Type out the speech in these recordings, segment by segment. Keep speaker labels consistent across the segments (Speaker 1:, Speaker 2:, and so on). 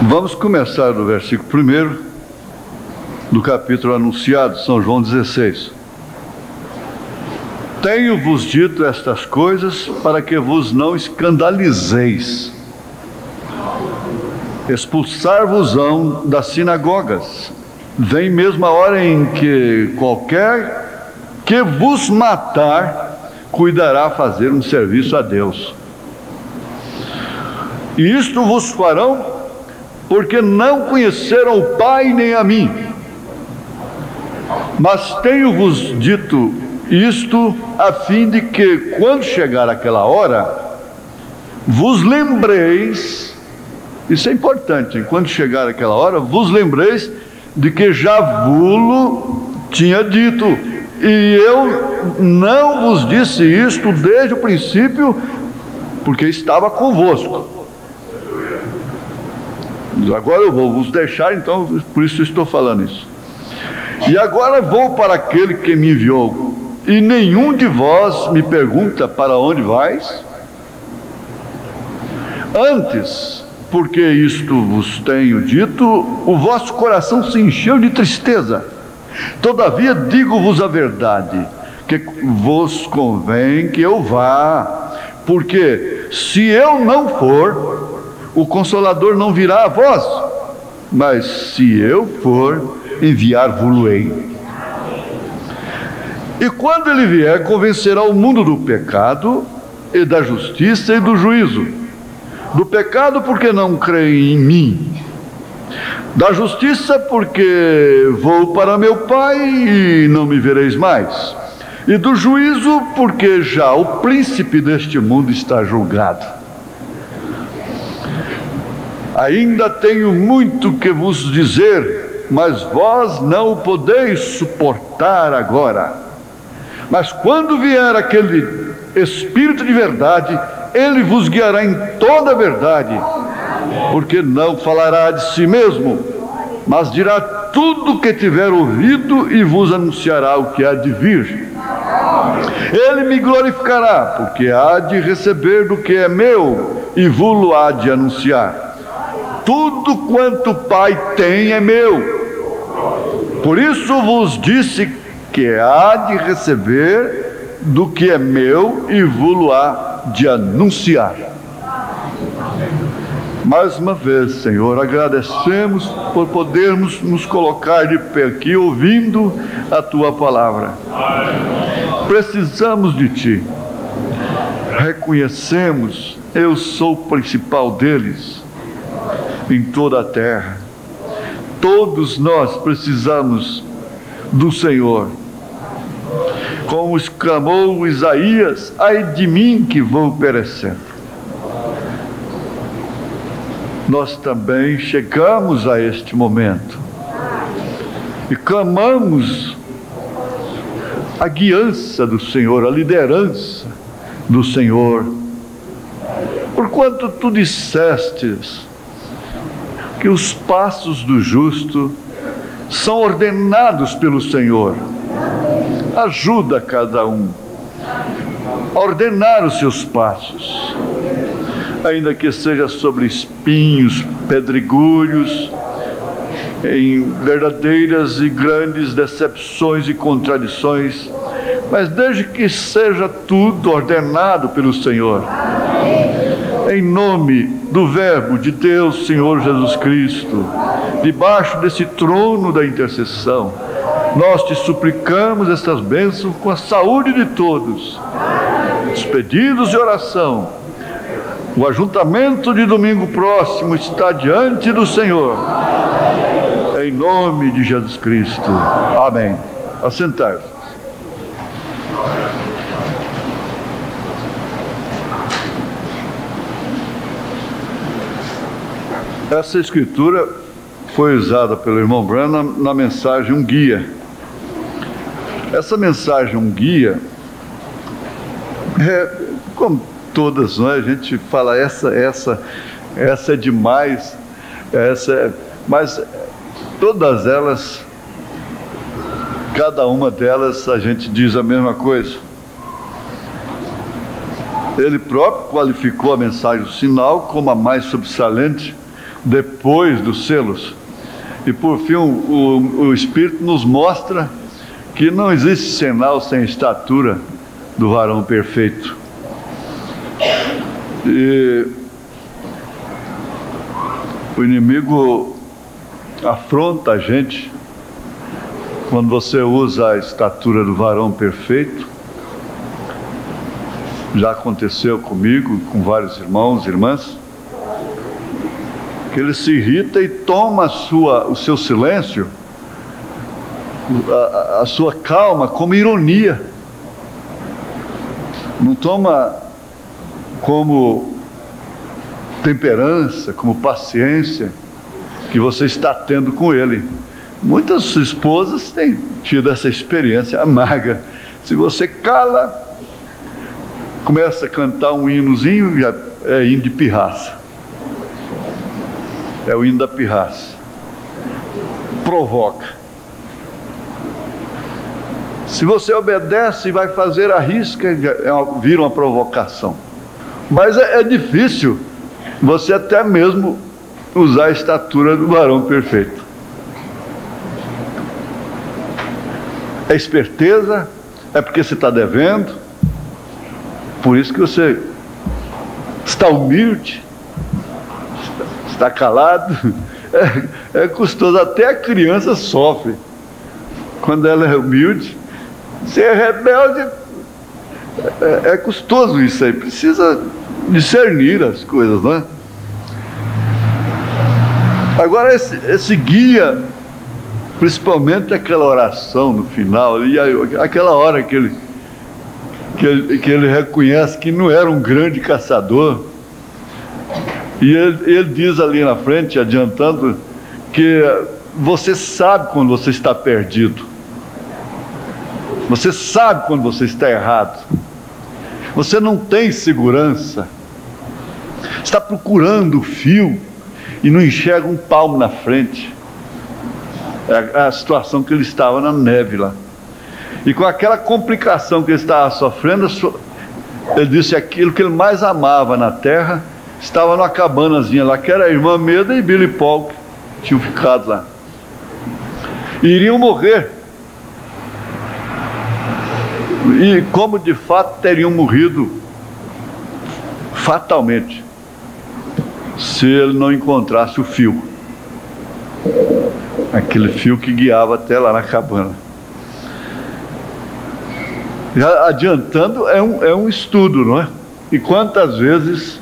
Speaker 1: Vamos começar do versículo 1 do capítulo anunciado, São João 16. Tenho-vos dito estas coisas para que vos não escandalizeis. Expulsar-vos-ão das sinagogas. Vem mesmo a hora em que qualquer que vos matar cuidará fazer um serviço a Deus. E isto vos farão porque não conheceram o Pai nem a mim. Mas tenho-vos dito isto a fim de que, quando chegar aquela hora, vos lembreis, isso é importante, quando chegar aquela hora, vos lembreis de que já vulo tinha dito, e eu não vos disse isto desde o princípio, porque estava convosco. Agora eu vou vos deixar, então por isso estou falando isso. E agora vou para aquele que me enviou, e nenhum de vós me pergunta para onde vais? Antes, porque isto vos tenho dito, o vosso coração se encheu de tristeza. Todavia digo-vos a verdade, que vos convém que eu vá, porque se eu não for, o Consolador não virá a vós, mas se eu for, enviar-vos-ei. E quando ele vier, convencerá o mundo do pecado, e da justiça e do juízo. Do pecado, porque não creem em mim. Da justiça, porque vou para meu Pai e não me vereis mais. E do juízo, porque já o príncipe deste mundo está julgado. Ainda tenho muito que vos dizer, mas vós não o podeis suportar agora. Mas quando vier aquele Espírito de verdade, ele vos guiará em toda a verdade, porque não falará de si mesmo, mas dirá tudo o que tiver ouvido e vos anunciará o que há de vir. Ele me glorificará, porque há de receber do que é meu e vos-lo há de anunciar. Tudo quanto o Pai tem é meu. Por isso vos disse que há de receber do que é meu e vos-lo há de anunciar. Mais uma vez, Senhor, agradecemos por podermos nos colocar de pé aqui ouvindo a Tua palavra. Precisamos de Ti. Reconhecemos, eu sou o principal deles em toda a terra. Todos nós precisamos do Senhor. Como exclamou Isaías: ai de mim que vou perecendo. Nós também chegamos a este momento e clamamos a guiança do Senhor, a liderança do Senhor. Porquanto tu dissestes que os passos do justo são ordenados pelo Senhor. Ajuda cada um a ordenar os seus passos, ainda que seja sobre espinhos, pedregulhos, em verdadeiras e grandes decepções e contradições, mas desde que seja tudo ordenado pelo Senhor. Em nome do Verbo de Deus, Senhor Jesus Cristo, debaixo desse trono da intercessão, nós te suplicamos estas bênçãos com a saúde de todos, os pedidos de oração. O ajuntamento de domingo próximo está diante do Senhor, em nome de Jesus Cristo. Amém. Assentai-vos. Essa escritura foi usada pelo irmão Branham na mensagem Um Guia. Essa mensagem Um Guia, como todas, não é? A gente fala essa é demais, mas todas elas, cada uma delas a gente diz a mesma coisa. Ele próprio qualificou a mensagem do sinal como a mais sobressalente, depois dos selos. E por fim, o Espírito nos mostra que não existe sinal sem estatura do varão perfeito. E o inimigo afronta a gente quando você usa a estatura do varão perfeito. Já aconteceu comigo, com vários irmãos e irmãs, que ele se irrita e toma o seu silêncio, a sua calma como ironia. Não toma como temperança, como paciência que você está tendo com ele. Muitas esposas têm tido essa experiência amarga. Se você cala, começa a cantar um hinozinho, já é hino de pirraça. É o hino da pirraça. Provoca. Se você obedece e vai fazer a risca, vira uma provocação. Mas é difícil você até mesmo usar a estatura do varão perfeito. É esperteza, é porque você está devendo, por isso que você está humilde, está calado. É custoso, até a criança sofre quando ela é humilde. Ser rebelde é custoso isso aí, precisa discernir as coisas, não é? Agora esse guia, principalmente aquela oração no final, e aquela hora que ele reconhece que não era um grande caçador, e ele diz ali na frente, adiantando, que você sabe quando você está perdido, você sabe quando você está errado, você não tem segurança, está procurando o fio e não enxerga um palmo na frente. É a situação que ele estava na neve lá, e com aquela complicação que ele estava sofrendo, ele disse aquilo que ele mais amava na terra estava numa cabanazinha lá, que era a irmã Meda e Billy Paul, que tinham ficado lá, e iriam morrer, e como de fato teriam morrido fatalmente se ele não encontrasse o fio, aquele fio que guiava até lá na cabana. Já adiantando, é um estudo, não é? E quantas vezes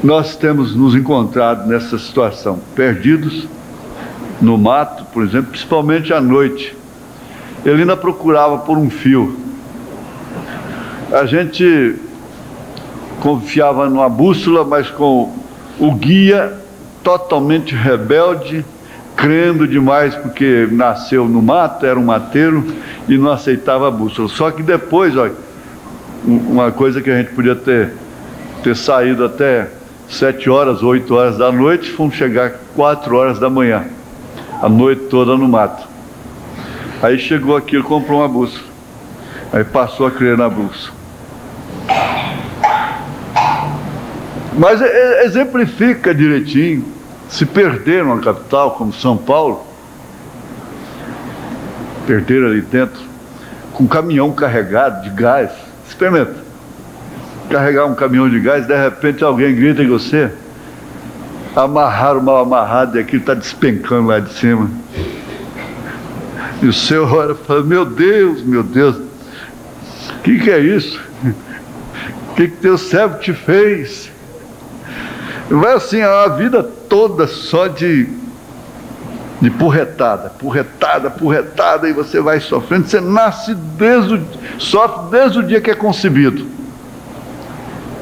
Speaker 1: nós temos nos encontrado nessa situação, perdidos no mato, por exemplo, principalmente à noite. Ele ainda procurava por um fio. A gente confiava numa bússola, mas com o guia totalmente rebelde, crendo demais porque nasceu no mato, era um mateiro e não aceitava a bússola. Só que depois, olha, uma coisa que a gente podia ter saído até 7 horas, 8 horas da noite, fomos chegar 4 horas da manhã, a noite toda no mato. Aí chegou aqui, ele comprou uma bússola, aí passou a crer na bússola. Mas exemplifica direitinho. Se perder numa capital como São Paulo, perder ali dentro, com um caminhão carregado de gás, experimenta, carregar um caminhão de gás, de repente alguém grita em você, amarraram mal amarrado e aquilo está despencando lá de cima, e o senhor olha e fala, meu Deus, o que é isso? O que teu servo te fez? Vai assim a vida toda só de porretada, e você vai sofrendo. Você sofre desde o dia que é concebido.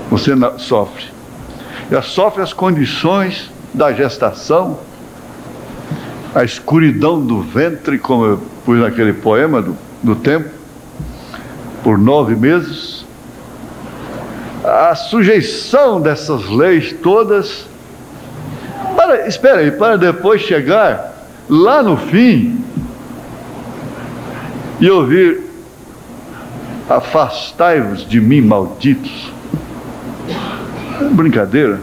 Speaker 1: Você sofre. Já sofre as condições da gestação, a escuridão do ventre, como eu pus naquele poema do tempo, por 9 meses. A sujeição dessas leis todas, espera aí, para depois chegar lá no fim e ouvir, afastai-vos de mim, malditos. É brincadeira.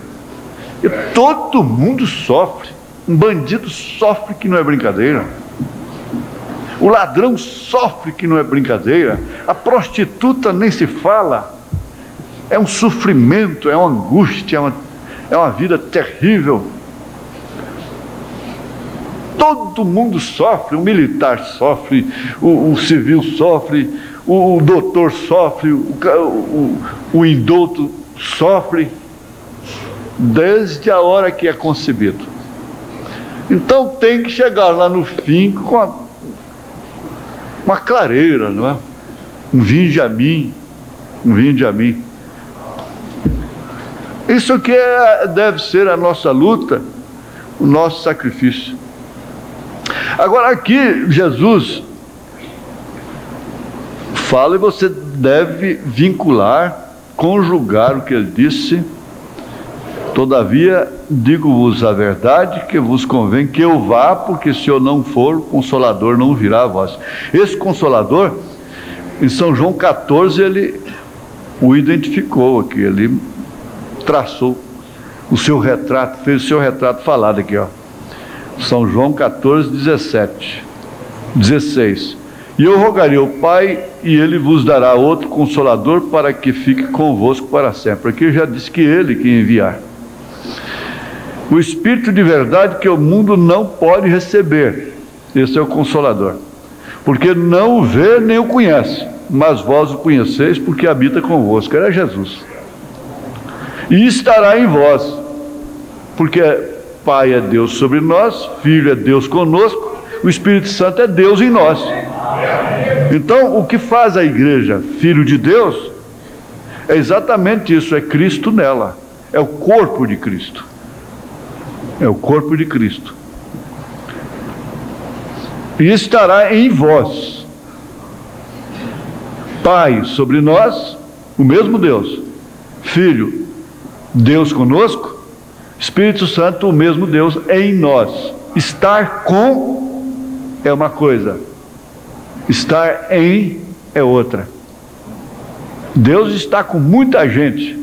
Speaker 1: E todo mundo sofre. Um bandido sofre que não é brincadeira. O ladrão sofre que não é brincadeira. A prostituta nem se fala. É um sofrimento, é uma angústia, é uma vida terrível. Todo mundo sofre. O militar sofre, o civil sofre, o doutor sofre, o indulto sofre, desde a hora que é concebido. Então tem que chegar lá no fim com uma clareira, não é? Um vinde a mim, um vinde a mim. Isso que deve ser a nossa luta, o nosso sacrifício. Agora aqui Jesus fala, e você deve vincular, conjugar o que ele disse. Todavia, digo-vos a verdade, que vos convém que eu vá, porque se eu não for, o Consolador não virá a vós. Esse Consolador, em São João 14, ele o identificou aqui, ele traçou o seu retrato, fez o seu retrato falado aqui, ó. São João 14, 16. E eu rogarei ao Pai, e Ele vos dará outro Consolador, para que fique convosco para sempre. Aqui já disse que Ele que enviar. O Espírito de verdade que o mundo não pode receber. Esse é o Consolador. Porque não o vê nem o conhece, mas vós o conheceis, porque habita convosco. Era Jesus. E estará em vós, porque Pai é Deus sobre nós, Filho é Deus conosco, o Espírito Santo é Deus em nós. Então, o que faz a igreja, Filho de Deus, é exatamente isso, é Cristo nela, é o corpo de Cristo. É o corpo de Cristo. E estará em vós. Pai sobre nós, o mesmo Deus. Filho, Deus conosco. Espírito Santo, o mesmo Deus em nós. Estar com é uma coisa, estar em é outra. Deus está com muita gente,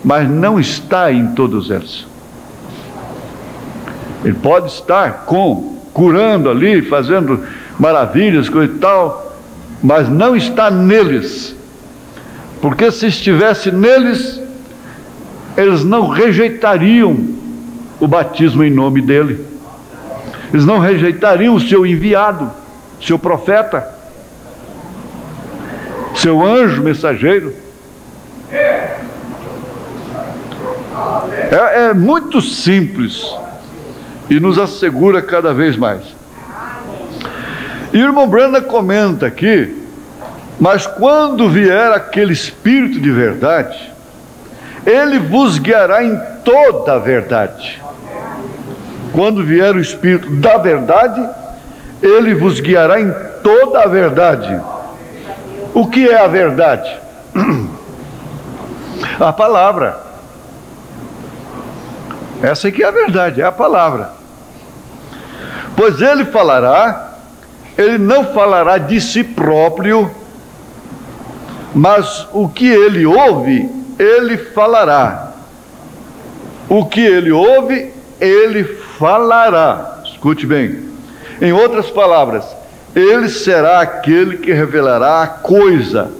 Speaker 1: mas não está em todos eles. Ele pode estar curando ali, fazendo maravilhas, coisa e tal, mas não está neles. Porque se estivesse neles, eles não rejeitariam o batismo em nome dele. Eles não rejeitariam o seu enviado, seu profeta, seu anjo mensageiro. É muito simples e nos assegura cada vez mais. E o irmão Branham comenta aqui, mas quando vier aquele Espírito de verdade, ele vos guiará em toda a verdade. Quando vier o Espírito da verdade, ele vos guiará em toda a verdade. O que é a verdade? A palavra. Essa aqui é a verdade, é a palavra. Pois ele falará, ele não falará de si próprio, mas o que ele ouve, ele falará. O que ele ouve, ele falará. Escute bem. Em outras palavras, ele será aquele que revelará a coisa.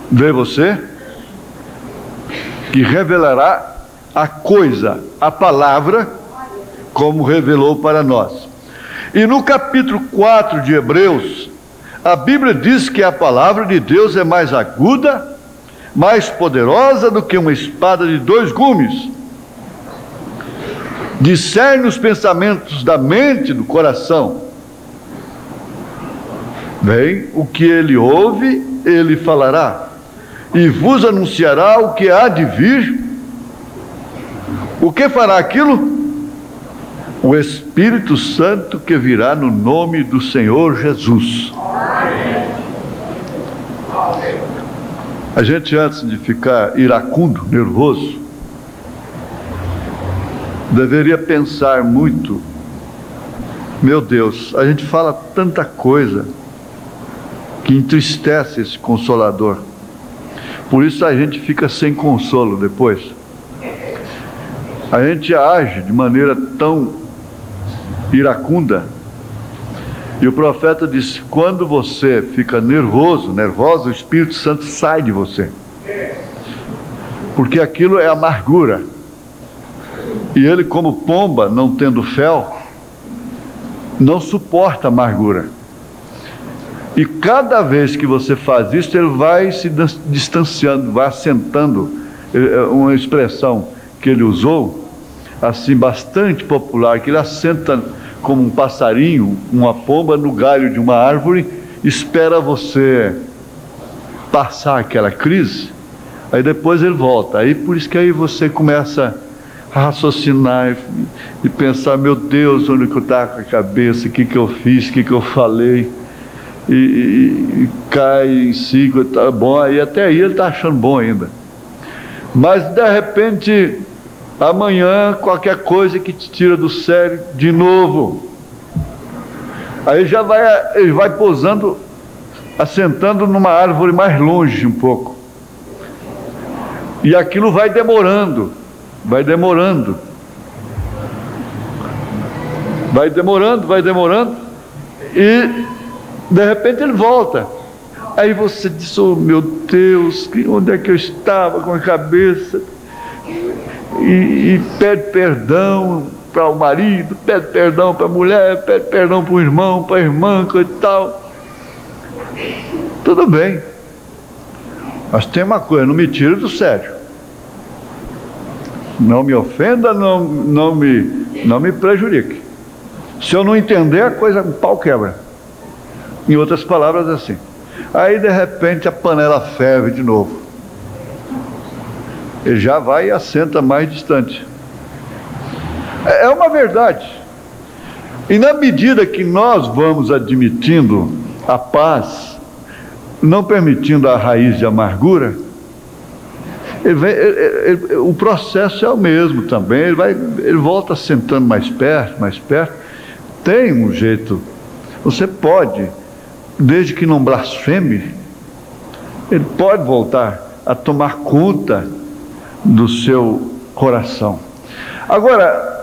Speaker 1: Vê você? Que revelará a coisa, a palavra, como revelou para nós. E no capítulo 4 de Hebreus, a Bíblia diz que a palavra de Deus é mais aguda, mais poderosa do que uma espada de 2 gumes. Discerne os pensamentos da mente e do coração. Bem, o que ele ouve, ele falará, e vos anunciará o que há de vir. O que fará aquilo? O Espírito Santo que virá no nome do Senhor Jesus. A gente, antes de ficar iracundo, nervoso, deveria pensar muito. Meu Deus, a gente fala tanta coisa que entristece esse Consolador. Por isso a gente fica sem consolo depois. a gente age de maneira tão iracunda. E o profeta disse: quando você fica nervosa, o Espírito Santo sai de você, porque aquilo é amargura. E ele, como pomba, não tendo fel, não suporta amargura. E cada vez que você faz isso, ele vai se distanciando, vai assentando. Uma expressão que ele usou, assim, bastante popular, que ele assenta como um passarinho, uma pomba no galho de uma árvore, espera você passar aquela crise, aí depois ele volta. Aí por isso que aí você começa a raciocinar e pensar: meu Deus, onde que eu estava com a cabeça, o que eu fiz, o que eu falei, e cai em si, tá bom. Aí até aí ele está achando bom ainda, mas de repente amanhã qualquer coisa que te tira do sério de novo, aí ele vai pousando, assentando numa árvore mais longe um pouco, e aquilo vai demorando, e de repente ele volta. Aí você diz: oh meu Deus, onde é que eu estava com a cabeça? E pede perdão para o marido, pede perdão para a mulher, pede perdão para o irmão, para a irmã, coisa e tal. Tudo bem, mas tem uma coisa: não me tire do sério, não me ofenda, não me prejudique. Se eu não entender, a coisa, o pau quebra. Em outras palavras, assim. Aí de repente a panela ferve de novo, ele já vai e assenta mais distante. É uma verdade. E na medida que nós vamos admitindo a paz, não permitindo a raiz de amargura, o processo é o mesmo também. Ele volta sentando mais perto. Tem um jeito. Você pode, desde que não blasfeme, ele pode voltar a tomar conta do seu coração. Agora,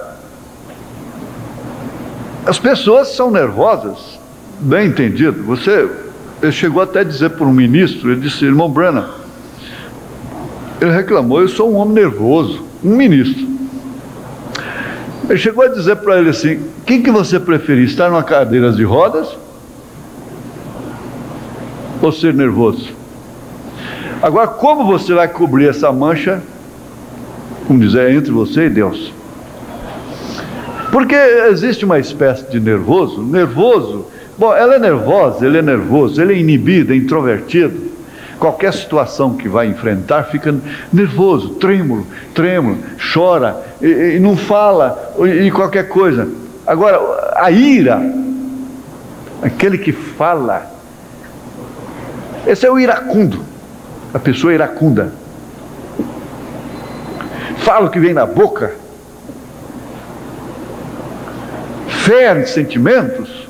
Speaker 1: as pessoas são nervosas, bem entendido. Ele chegou até a dizer para um ministro, ele disse: irmão Branham, ele reclamou: eu sou um homem nervoso, um ministro. Ele chegou a dizer para ele assim: o que você preferir, estar numa cadeira de rodas ou ser nervoso? Agora, como você vai cobrir essa mancha, como dizer, entre você e Deus? Porque existe uma espécie de nervoso. Bom, ela é nervosa, ele é nervoso, ele é inibido, é introvertido. Qualquer situação que vai enfrentar fica nervoso, trêmulo, chora e não fala, e qualquer coisa. Agora, a ira, aquele que fala, esse é o iracundo, a pessoa iracunda. Fala o que vem na boca, fere sentimentos,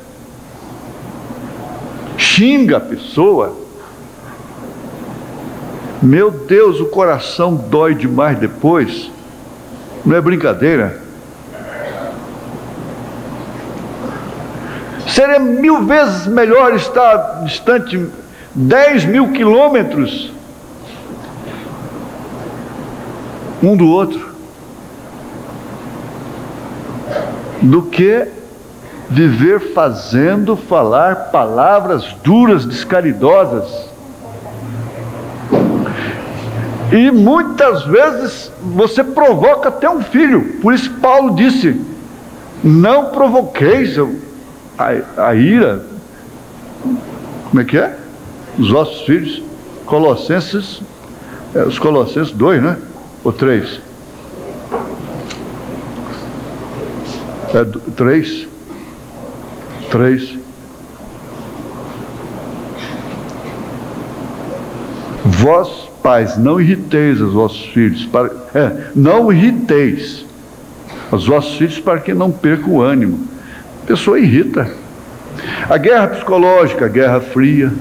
Speaker 1: xinga a pessoa. Meu Deus, o coração dói demais depois. Não é brincadeira. Seria 1000 vezes melhor estar distante 10.000 quilômetros um do outro, do que viver falar palavras duras, descaridosas. E muitas vezes você provoca até um filho. Por isso Paulo disse: não provoqueis a ira. Como é que é? Os vossos filhos. Os Colossenses 2, né? Ou 3? 3. Vós, pais, não irriteis os vossos filhos, não irriteis os vossos filhos para que não percam o ânimo. A pessoa irrita. A guerra psicológica, a guerra fria,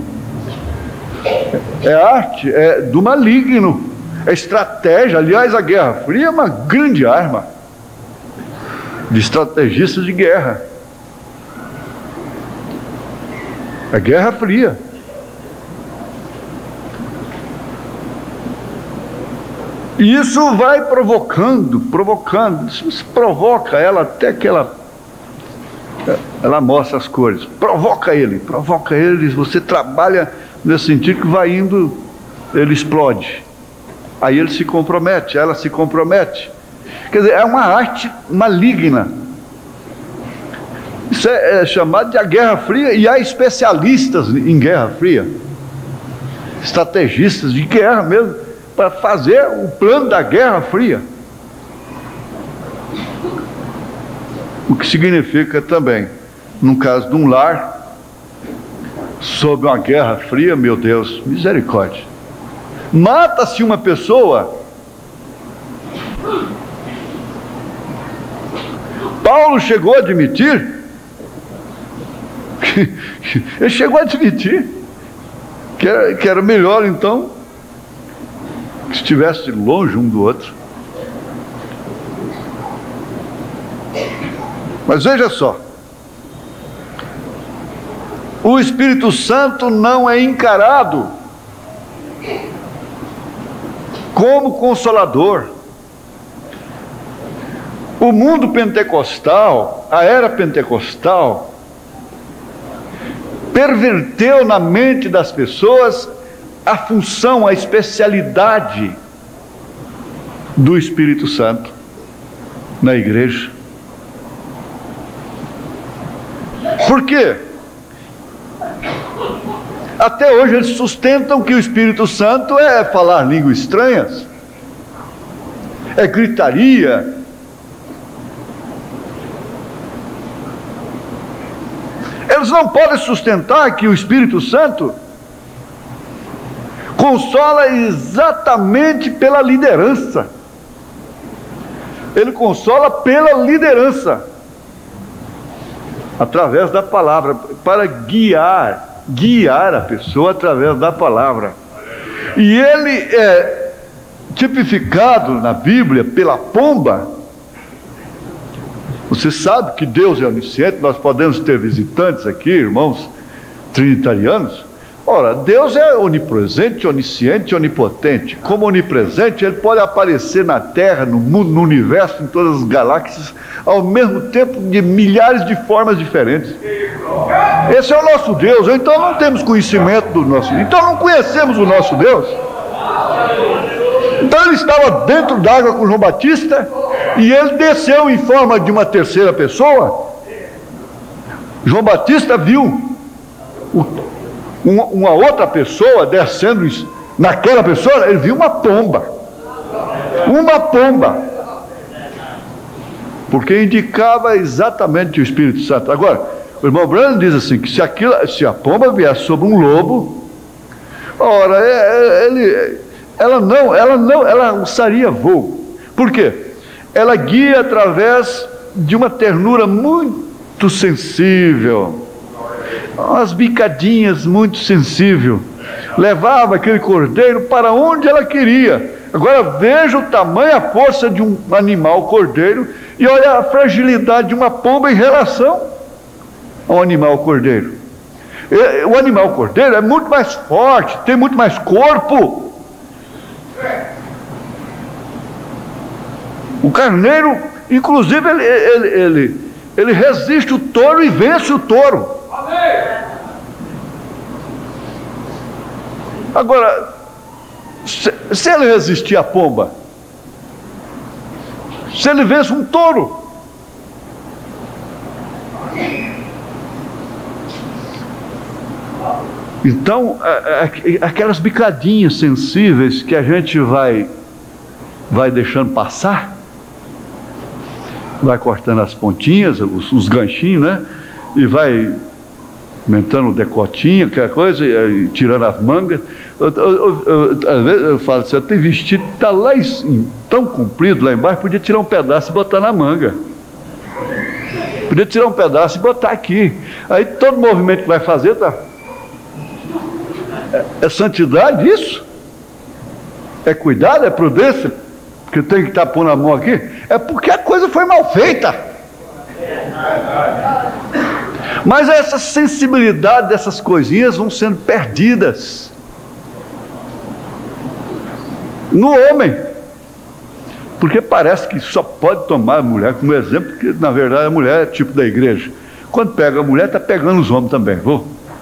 Speaker 1: é arte, é do maligno, é estratégia. Aliás, a guerra fria é uma grande arma. de estrategistas de guerra. A Guerra Fria. E isso vai provocando, isso provoca ela até que ela mostra as cores. Provoca ele, você trabalha nesse sentido que vai indo, ele explode. Aí ele se compromete, ela se compromete. Quer dizer, é uma arte maligna. Isso é chamado de a Guerra Fria, e há especialistas em Guerra Fria, estrategistas de guerra mesmo, para fazer o plano da Guerra Fria. O que significa também, no caso de um lar, sob uma Guerra Fria, meu Deus, misericórdia. Mata-se uma pessoa. Paulo chegou a admitir, ele chegou a admitir que era melhor então que estivesse longe um do outro. Mas veja só, o Espírito Santo não é encarado como consolador. O mundo pentecostal, a era pentecostal, perverteu na mente das pessoas a função, a especialidade do Espírito Santo na igreja. Por quê? Até hoje eles sustentam que o Espírito Santo é falar línguas estranhas, é gritaria, eles não podem sustentar que o Espírito Santo consola exatamente pela liderança. Ele consola pela liderança, através da palavra, para guiar a pessoa através da palavra. E ele é tipificado na Bíblia pela pomba. Você sabe que Deus é onisciente, nós podemos ter visitantes aqui, irmãos trinitarianos. Ora, Deus é onipresente, onisciente, onipotente. Como onipresente, ele pode aparecer na Terra, no mundo, no universo, em todas as galáxias, ao mesmo tempo, de milhares de formas diferentes. Esse é o nosso Deus. Então não temos conhecimento do nosso Deus. Então não conhecemos o nosso Deus. Então ele estava dentro d'água com João Batista, e ele desceu em forma de uma terceira pessoa. João Batista viu uma outra pessoa descendo naquela pessoa, ele viu uma pomba. Uma pomba. Porque indicava exatamente o Espírito Santo. Agora, o irmão Branham diz assim, que se a pomba vier sobre um lobo, ora, ela não alçaria voo. Por quê? Ela guia através de uma ternura muito sensível, umas bicadinhas muito sensível, levava aquele cordeiro para onde ela queria. Agora veja o tamanho, a força de um animal cordeiro, e olha a fragilidade de uma pomba em relação ao animal cordeiro. O animal cordeiro é muito mais forte, tem muito mais corpo. O carneiro, inclusive, ele resiste o touro e vence o touro. Agora, se ele resistir à pomba, se ele vence um touro, então aquelas bicadinhas sensíveis que a gente vai deixando passar, vai cortando as pontinhas, os ganchinhos, né? E vai aumentando o decotinho, aquela coisa, e tirando as mangas. Às vezes eu falo assim, tem vestido que está lá tão comprido lá embaixo, podia tirar um pedaço e botar na manga. Podia tirar um pedaço e botar aqui. Aí todo movimento que vai fazer, tá? É santidade isso? É cuidado, é prudência? Que tem que estar pondo a mão aqui? É porque a coisa foi mal feita. Mas essa sensibilidade dessas coisinhas vão sendo perdidas no homem, porque parece que só pode tomar a mulher como exemplo, porque na verdade a mulher é tipo da igreja. Quando pega a mulher, está pegando os homens também.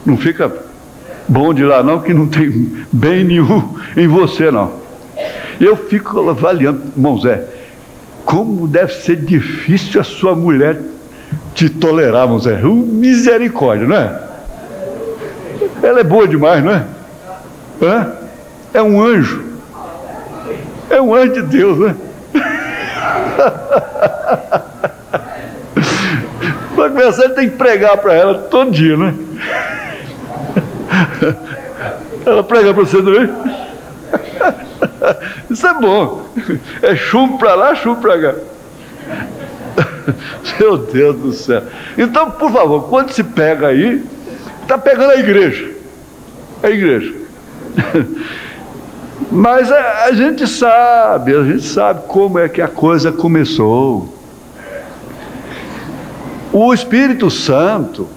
Speaker 1: Não fica bom de lá não, que não tem bem nenhum em você não. Eu fico avaliando, irmão Zé, como deve ser difícil a sua mulher te tolerar, irmão Zé. Misericórdia, não é? Ela é boa demais, não é? É um anjo. É um anjo de Deus, né? Para começar, ele tem que pregar para ela todo dia, né? Ela prega para você também? Isso é bom. É chumbo para lá, chumbo para cá. Meu Deus do céu. Então, por favor, quando se pega aí, está pegando a igreja. A igreja. Mas a gente sabe como é que a coisa começou. O Espírito Santo,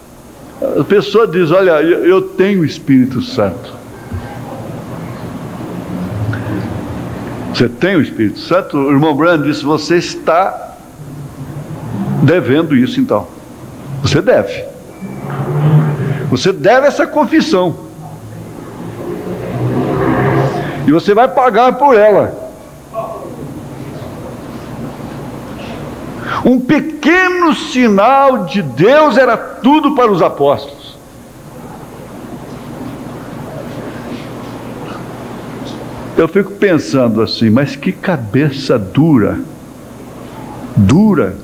Speaker 1: a pessoa diz, olha, eu tenho o Espírito Santo. Você tem o Espírito Santo? O irmão Brando disse, você está devendo isso então. Você deve. Você deve essa confissão. E você vai pagar por ela. Um pequeno sinal de Deus era tudo para os apóstolos. Eu fico pensando assim, mas que cabeça dura. Dura.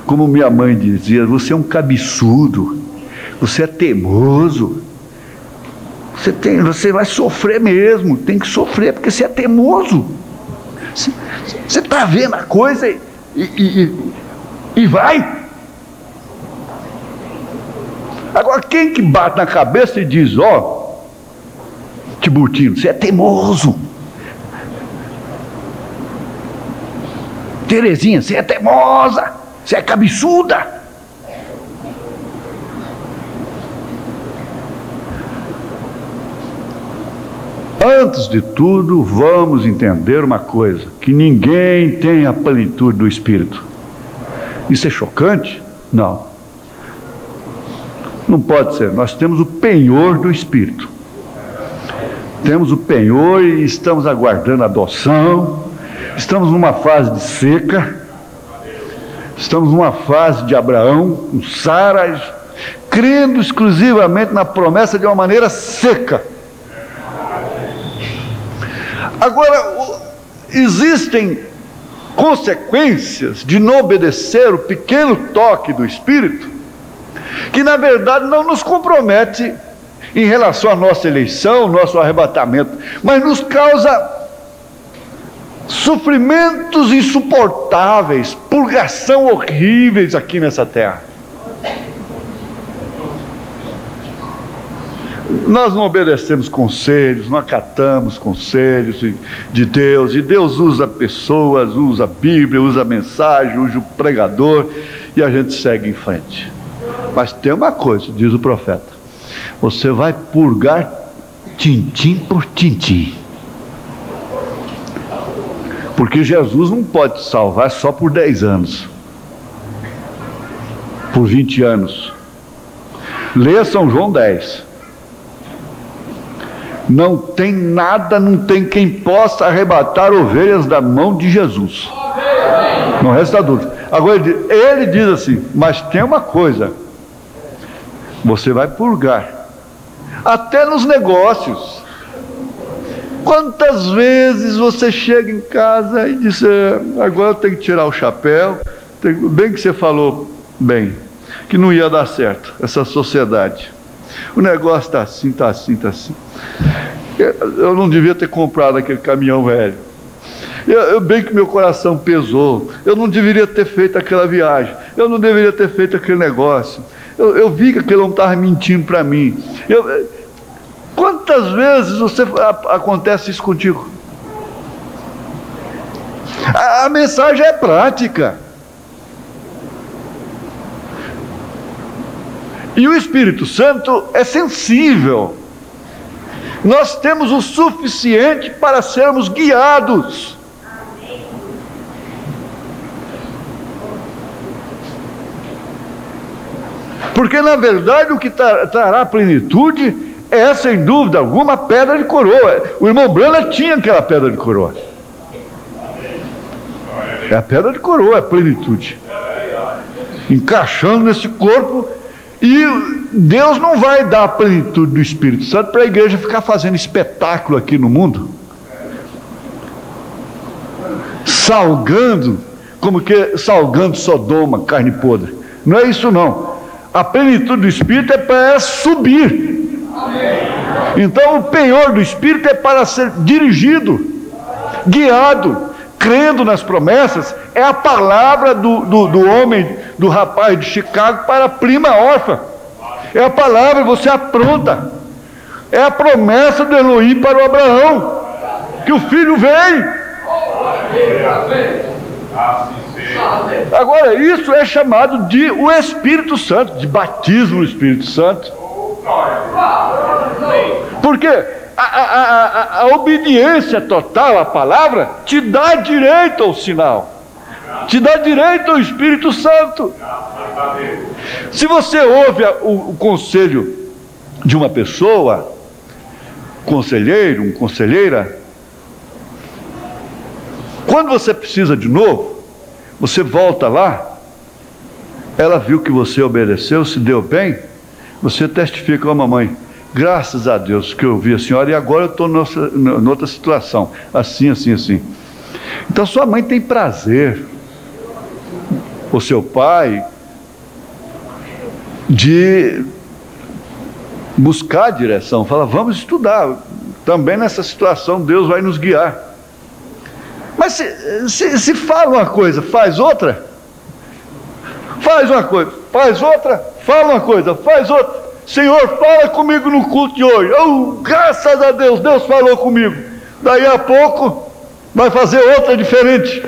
Speaker 1: Como minha mãe dizia, você é um cabeçudo. Você é teimoso. Você vai sofrer mesmo, tem que sofrer, porque você é teimoso. Você está vendo a coisa e vai. Agora, quem que bate na cabeça e diz, Tiburtino, você é teimoso. Terezinha, você é teimosa, você é cabeçuda. Antes de tudo, vamos entender uma coisa, que ninguém tem a plenitude do Espírito. Isso é chocante? Não. Não pode ser. Nós temos o penhor do Espírito. Temos o penhor e estamos aguardando a adoção. Estamos numa fase de seca. Estamos numa fase de Abraão, com Sara, crendo exclusivamente na promessa de uma maneira seca. Agora, existem consequências de não obedecer o pequeno toque do Espírito, que na verdade não nos compromete em relação à nossa eleição, nosso arrebatamento, mas nos causa sofrimentos insuportáveis, purgação horríveis aqui nessa terra. Nós não obedecemos conselhos, não acatamos conselhos de Deus, e Deus usa pessoas, usa a Bíblia, usa a mensagem, usa o pregador, e a gente segue em frente. Mas tem uma coisa, diz o profeta, você vai purgar tintim por tintim, porque Jesus não pode te salvar só por 10 anos, por 20 anos. Leia São João 10. Não tem nada, não tem quem possa arrebatar ovelhas da mão de Jesus. Não resta dúvida. Agora ele diz assim, mas tem uma coisa, você vai purgar, até nos negócios. Quantas vezes você chega em casa e diz, agora eu tenho que tirar o chapéu, bem que você falou bem, que não ia dar certo, essa sociedade. O negócio está assim, está assim, está assim. Eu não devia ter comprado aquele caminhão velho. Bem que meu coração pesou. Eu não deveria ter feito aquela viagem. Eu não deveria ter feito aquele negócio. Eu vi que aquele homem estava mentindo para mim. Quantas vezes acontece isso contigo? A mensagem é prática. E o Espírito Santo é sensível. Nós temos o suficiente para sermos guiados. Porque na verdade o que trará plenitude é, sem dúvida alguma, a pedra de coroa. O irmão Brana tinha aquela pedra de coroa. É a pedra de coroa, a plenitude. Encaixando nesse corpo. E Deus não vai dar a plenitude do Espírito Santo para a igreja ficar fazendo espetáculo aqui no mundo, salgando, como que salgando Sodoma, carne podre. Não é isso não. A plenitude do Espírito é para subir. Então o penhor do Espírito é para ser dirigido, guiado, crendo nas promessas. É a palavra do homem, do rapaz de Chicago para a prima órfã. É a palavra, você apronta. É a promessa do Elohim para o Abraão, que o filho vem. Agora, isso é chamado de o Espírito Santo, de batismo no Espírito Santo. Porque a obediência total à palavra te dá direito ao sinal, te dá direito ao Espírito Santo. Se você ouve o conselho de uma pessoa, conselheiro, uma conselheira, quando você precisa de novo, você volta lá, ela viu que você obedeceu, se deu bem, você testifica: ó mamãe, graças a Deus que eu ouvi a senhora e agora eu estou noutra situação, assim, assim, assim. Então sua mãe tem prazer, o seu pai, de buscar a direção. Fala: vamos estudar, também nessa situação Deus vai nos guiar. Mas se fala uma coisa, faz outra, faz uma coisa, faz outra, fala uma coisa, faz outra. Senhor, fala comigo no culto de hoje. Oh, graças a Deus, Deus falou comigo. Daí a pouco vai fazer outra diferente.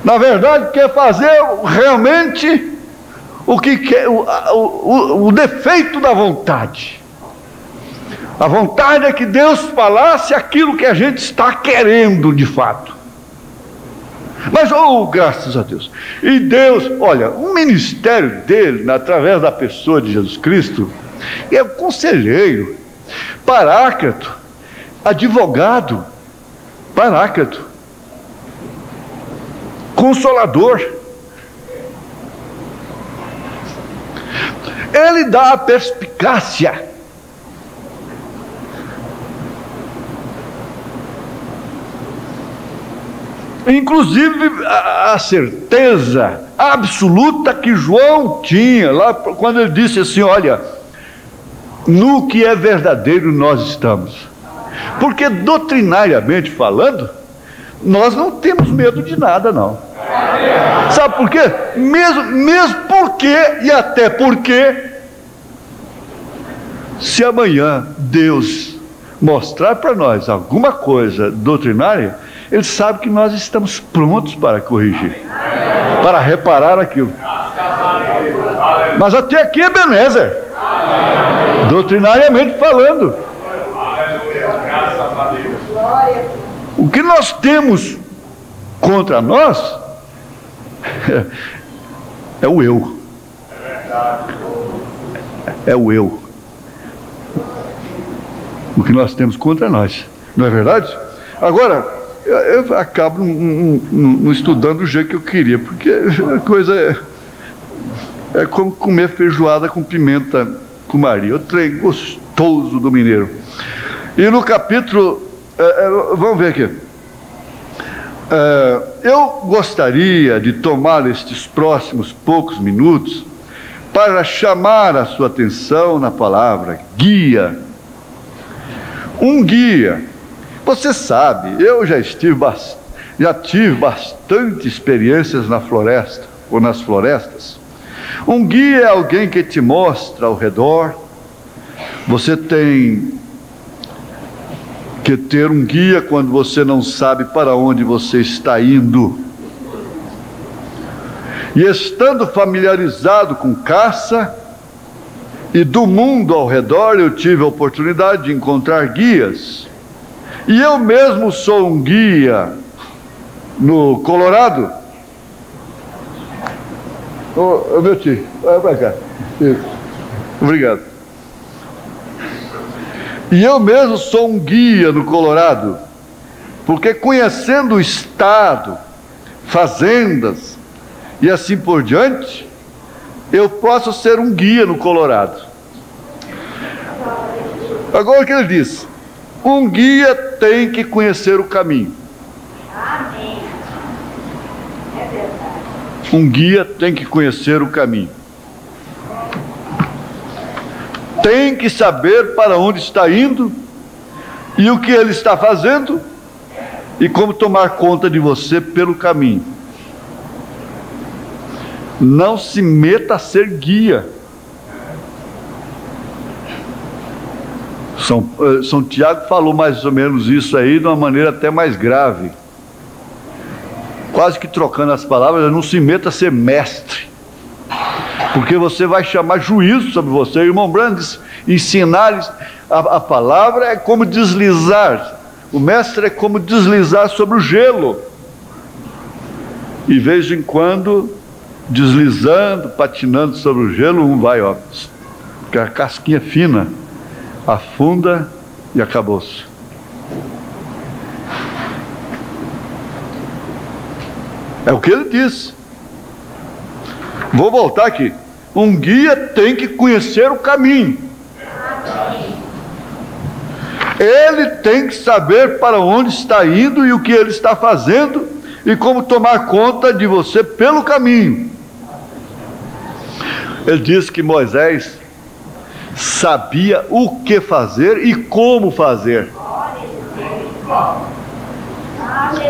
Speaker 1: Na verdade, quer fazer realmente o que quer, o defeito da vontade. A vontade é que Deus falasse aquilo que a gente está querendo de fato. Mas, oh, graças a Deus. E Deus, olha, o ministério dele, através da pessoa de Jesus Cristo, é o conselheiro, paráclito, advogado, paráclito, consolador. Ele dá a perspicácia. Inclusive a certeza absoluta que João tinha lá quando ele disse assim: olha, no que é verdadeiro nós estamos. Porque doutrinariamente falando, nós não temos medo de nada não. Sabe por quê? Mesmo porque, e até porque, se amanhã Deus mostrar para nós alguma coisa doutrinária, Ele sabe que nós estamos prontos para corrigir, para reparar aquilo. Mas até aqui é Ebenezer, doutrinariamente falando. O que nós temos contra nós é o eu. É o eu. O que nós temos contra nós, não é verdade? Agora, eu acabo não estudando do jeito que eu queria, porque a coisa é como comer feijoada com pimenta com Maria, o trem gostoso do mineiro. E no capítulo, vamos ver aqui, eu gostaria de tomar estes próximos poucos minutos para chamar a sua atenção na palavra guia. Um guia. Você sabe, eu já tive bastante experiências na floresta, ou nas florestas. Um guia é alguém que te mostra ao redor. Você tem que ter um guia quando você não sabe para onde você está indo. E estando familiarizado com caça, E do mundo ao redor eu tive a oportunidade de encontrar guias. E eu mesmo sou um guia no Colorado. Meu tio, vai pra cá. Isso. Obrigado. E eu mesmo sou um guia no Colorado, porque conhecendo o estado, fazendas e assim por diante, eu posso ser um guia no Colorado. Agora o que ele diz? Um guia tem que conhecer o caminho.
Speaker 2: Amém. É verdade.
Speaker 1: Um guia tem que conhecer o caminho. Tem que saber para onde está indo e o que ele está fazendo e como tomar conta de você pelo caminho. Não se meta a ser guia. São Tiago falou mais ou menos isso aí de uma maneira até mais grave, quase que trocando as palavras. Não se meta a ser mestre, porque você vai chamar juízo sobre você. O irmão Branham diz, ensinar a palavra é como deslizar. O mestre é como deslizar sobre o gelo. E de vez em quando, deslizando, patinando sobre o gelo, um vai, ó, porque a casquinha fina afunda e acabou-se. É o que ele diz. Vou voltar aqui. Um guia tem que conhecer o caminho. Ele tem que saber para onde está indo e o que ele está fazendo e como tomar conta de você pelo caminho. Ele diz que Moisés sabia o que fazer e como fazer,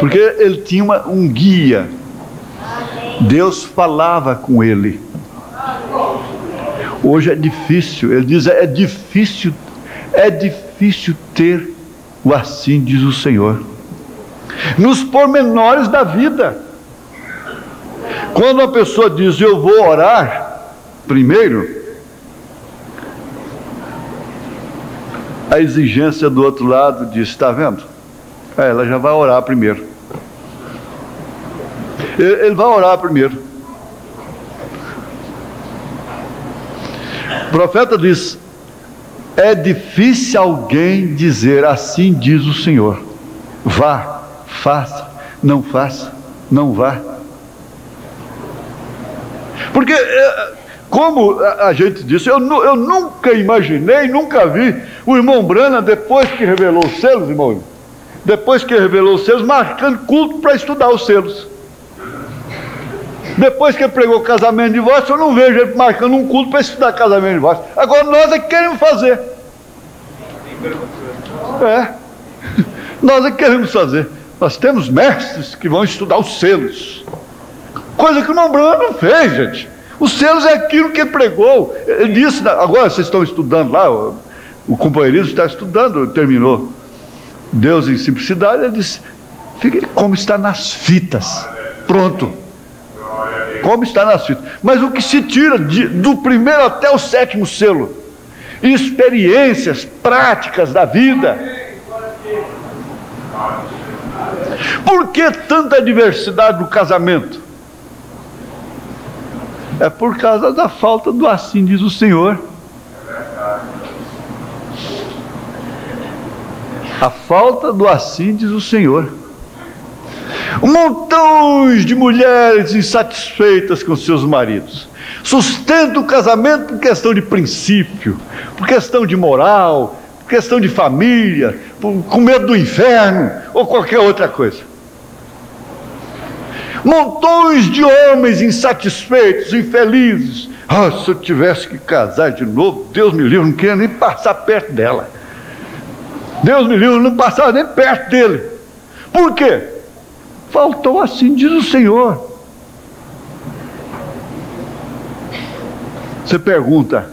Speaker 1: porque ele tinha um guia. Deus falava com ele. Hoje é difícil. Ele diz, é difícil ter o assim diz o Senhor nos pormenores da vida. Quando a pessoa diz eu vou orar primeiro, a exigência do outro lado diz, está vendo? Ela já vai orar primeiro. Ele vai orar primeiro. O profeta diz, é difícil alguém dizer assim diz o Senhor. Vá, faça, não faça, não vá. Porque, como a gente disse, eu nunca imaginei, nunca vi o irmão Branham, depois que revelou os selos, irmão, depois que revelou os selos, marcando culto para estudar os selos. Depois que ele pregou casamento e divórcio, eu não vejo ele marcando um culto para estudar casamento e divórcio. Agora nós é que queremos fazer. Nós é que queremos fazer. Nós temos mestres que vão estudar os selos, coisa que o irmão Branham não fez, gente. Os selos é aquilo que ele pregou. Ele disse, agora vocês estão estudando lá, o companheirismo está estudando, terminou Deus em Simplicidade. Ele disse, como está nas fitas, pronto. Como está nas fitas. Mas o que se tira do primeiro até o 7º selo, experiências práticas da vida. Por que tanta diversidade no casamento? É por causa da falta do assim diz o Senhor. A falta do assim diz o Senhor. Montões de mulheres insatisfeitas com seus maridos sustentam o casamento por questão de princípio, por questão de moral, por questão de família, com medo do inferno ou qualquer outra coisa. Montões de homens insatisfeitos, infelizes. Se eu tivesse que casar de novo, Deus me livre, não queria nem passar perto dela. Deus me livre, não passava nem perto dele. Por quê? Faltou assim diz o Senhor. Você pergunta,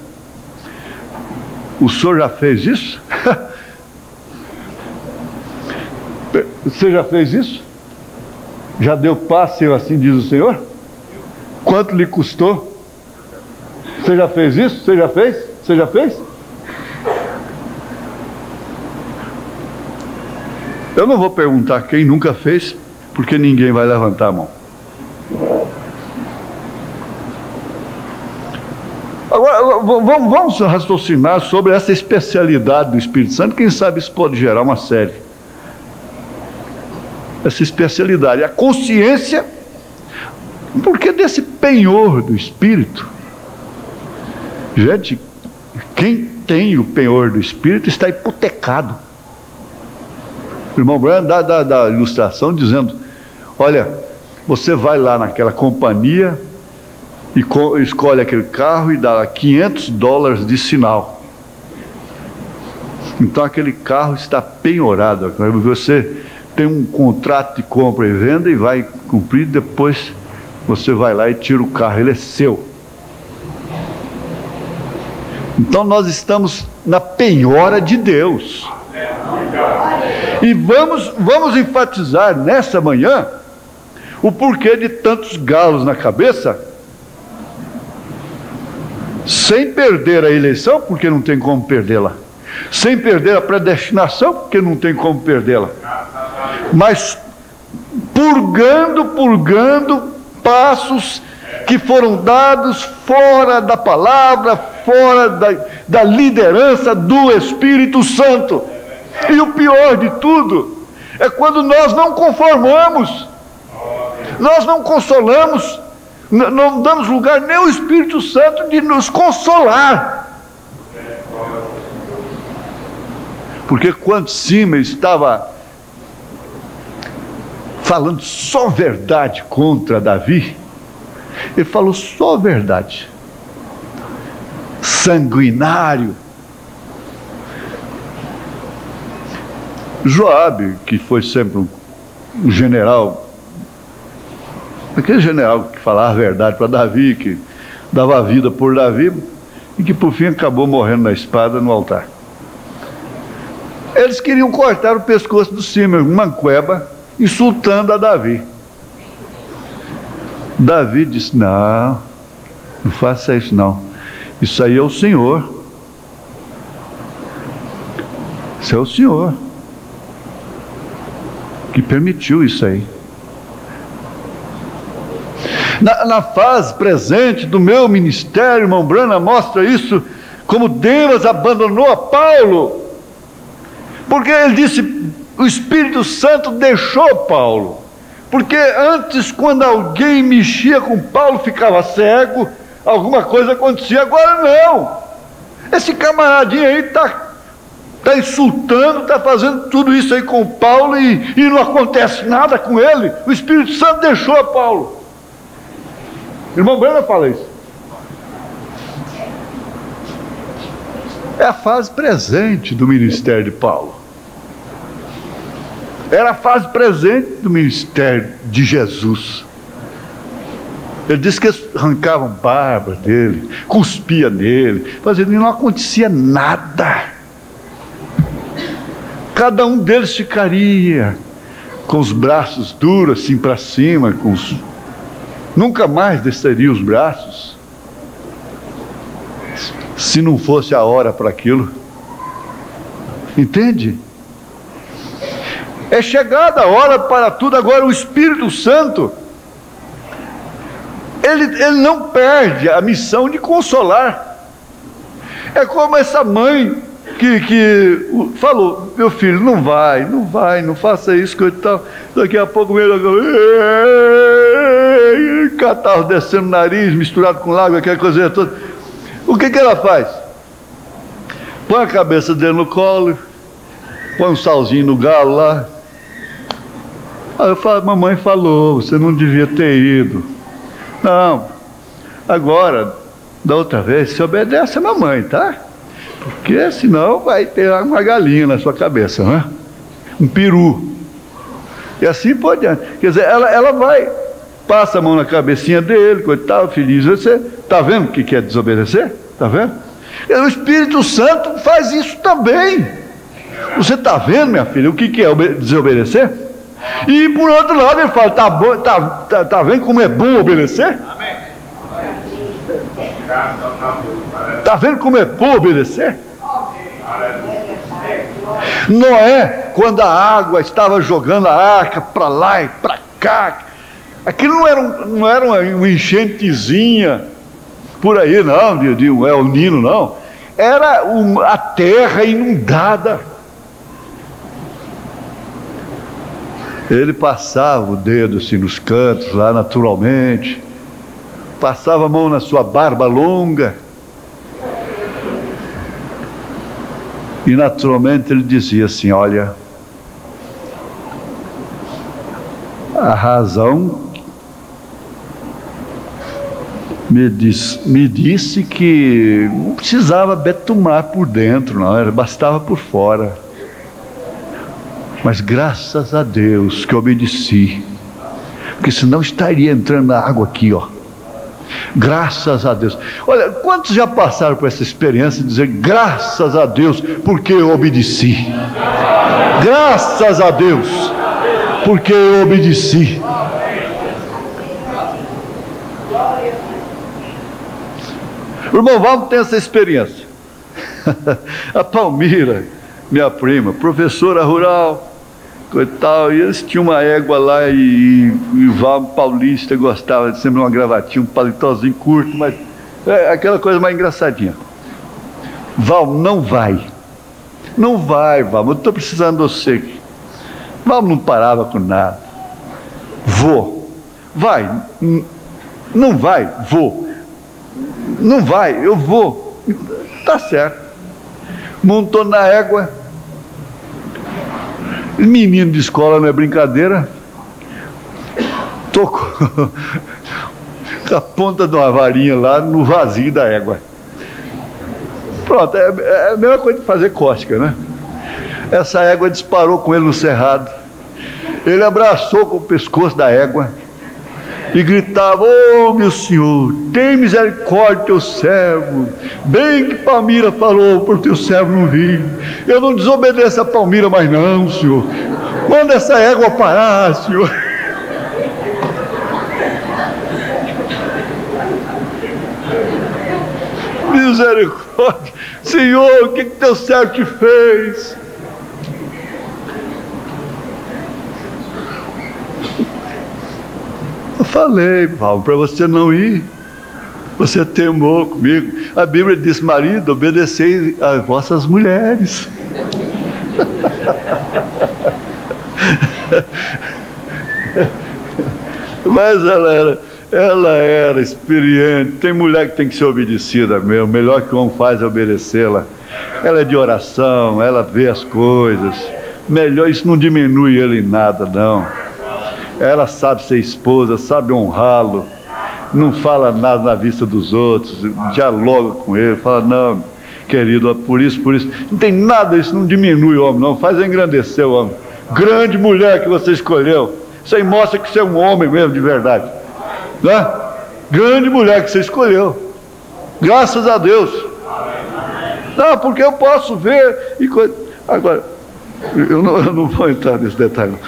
Speaker 1: o senhor já fez isso? Você já fez isso? Já deu passe assim diz o Senhor? Quanto lhe custou? Você já fez isso? Você já fez? Você já fez? Eu não vou perguntar quem nunca fez, porque ninguém vai levantar a mão. Agora, vamos raciocinar sobre essa especialidade do Espírito Santo. Quem sabe isso pode gerar uma série. Essa especialidade, a consciência, porque desse penhor do Espírito. Gente, quem tem o penhor do Espírito está hipotecado. O irmão Branham dá ilustração dizendo: olha, você vai lá naquela companhia e escolhe aquele carro e dá $500 de sinal. Então aquele carro está penhorado. Você tem um contrato de compra e venda e vai cumprir, depois você vai lá e tira o carro, ele é seu. Então nós estamos na penhora de Deus. E vamos enfatizar nessa manhã o porquê de tantos galos na cabeça, sem perder a eleição, porque não tem como perdê-la, sem perder a predestinação, porque não tem como perdê-la, mas purgando passos que foram dados fora da palavra, fora da liderança do Espírito Santo. E o pior de tudo é quando nós não conformamos, nós não consolamos, não damos lugar nem ao Espírito Santo de nos consolar. Porque quando Simeão estava falando só verdade contra Davi, ele falou só verdade, sanguinário. Joabe, que foi sempre um general, aquele general que falava a verdade para Davi, que dava a vida por Davi, e que por fim acabou morrendo na espada no altar. Eles queriam cortar o pescoço do Simeão, uma cueba, insultando a Davi. Davi disse: não faça isso não, isso aí é o Senhor, isso é o Senhor que permitiu isso aí. Na fase presente do meu ministério, irmão Branham mostra isso, como Deus abandonou a Paulo, porque ele disse: o Espírito Santo deixou Paulo, porque antes, quando alguém mexia com Paulo, ficava cego, alguma coisa acontecia. Agora não, esse camaradinho aí está insultando, está fazendo tudo isso aí com Paulo e não acontece nada com ele. O Espírito Santo deixou a Paulo. Irmão Branham fala isso. É a fase presente do ministério de Paulo. Era a fase presente do ministério de Jesus. Ele disse que eles arrancavam barba dele, cuspia nele, fazendo, e não acontecia nada. Cada um deles ficaria com os braços duros assim para cima, nunca mais desceria os braços, se não fosse a hora para aquilo. Entende? É chegada a hora para tudo. Agora o Espírito Santo, ele não perde a missão de consolar. É como essa mãe que falou: meu filho, não faça isso, coisa e tal. Daqui a pouco catarro descendo o nariz, misturado com lágua, aquela coisa toda. O que ela faz? Põe a cabeça dele no colo, põe um salzinho no galo lá. Aí eu falo: mamãe falou, você não devia ter ido. Não, agora, da outra vez, você obedece a mamãe, tá? Porque senão vai ter uma galinha na sua cabeça, não é? Um peru. E assim por diante. Quer dizer, ela vai, passa a mão na cabecinha dele, coitado, feliz. Você está vendo o que é desobedecer? Está vendo? E o Espírito Santo faz isso também. Você está vendo, minha filha, o que é desobedecer? E por outro lado ele fala: tá vendo como é bom obedecer? Amém. Está vendo como é bom obedecer? Noé, quando a água estava jogando a arca para lá e para cá, aquilo não era uma enchentezinha por aí, não, de um El Nino, não. Era a terra inundada. Ele passava o dedo assim nos cantos, lá naturalmente, passava a mão na sua barba longa, e naturalmente ele dizia assim: olha, a razão me disse que não precisava betumar por dentro, não, bastava por fora. Mas graças a Deus que eu obedeci, porque senão estaria entrando na água aqui, ó. Graças a Deus. Olha, quantos já passaram por essa experiência de dizer graças a Deus porque eu obedeci? Graças a Deus porque eu obedeci. Irmão, vamos ter essa experiência. A Palmira, minha prima, professora rural, e eles tinham uma égua lá, e o Val paulista gostava de sempre uma gravatinha, um paletózinho curto, mas aquela coisa mais engraçadinha. Val, não vai, Val, eu estou precisando de você. Val não parava com nada. Vou. Vai. Não vai, vou. Não vai, eu vou. Tá certo. Montou na égua. Menino de escola não é brincadeira. Tocou com a ponta de uma varinha lá no vazio da égua. Pronto, é a mesma coisa de fazer cócega, né? Essa égua disparou com ele no cerrado. Ele abraçou com o pescoço da égua e gritava: ô meu senhor, tem misericórdia teu servo. Bem que Palmira falou, por teu servo não vi. Eu não desobedeço a Palmira mais não, senhor. Manda essa égua parar, senhor. Misericórdia, senhor, o que teu servo te fez? Eu falei, Paulo, para você não ir. Você teimou comigo. A Bíblia diz: marido, obedecei às vossas mulheres. Mas ela era experiente. Tem mulher que tem que ser obedecida mesmo. O melhor que o homem faz é obedecê-la. Ela é de oração, ela vê as coisas. Melhor, isso não diminui ele em nada, não. Ela sabe ser esposa, sabe honrá-lo, não fala nada na vista dos outros, dialoga com ele, fala: não, querido, por isso, não tem nada, isso não diminui o homem, não, faz engrandecer o homem. Grande mulher que você escolheu, isso aí mostra que você é um homem mesmo de verdade, né? Grande mulher que você escolheu, graças a Deus. Não, porque eu posso ver e coisa. Agora, eu não vou entrar nesse detalhe, não.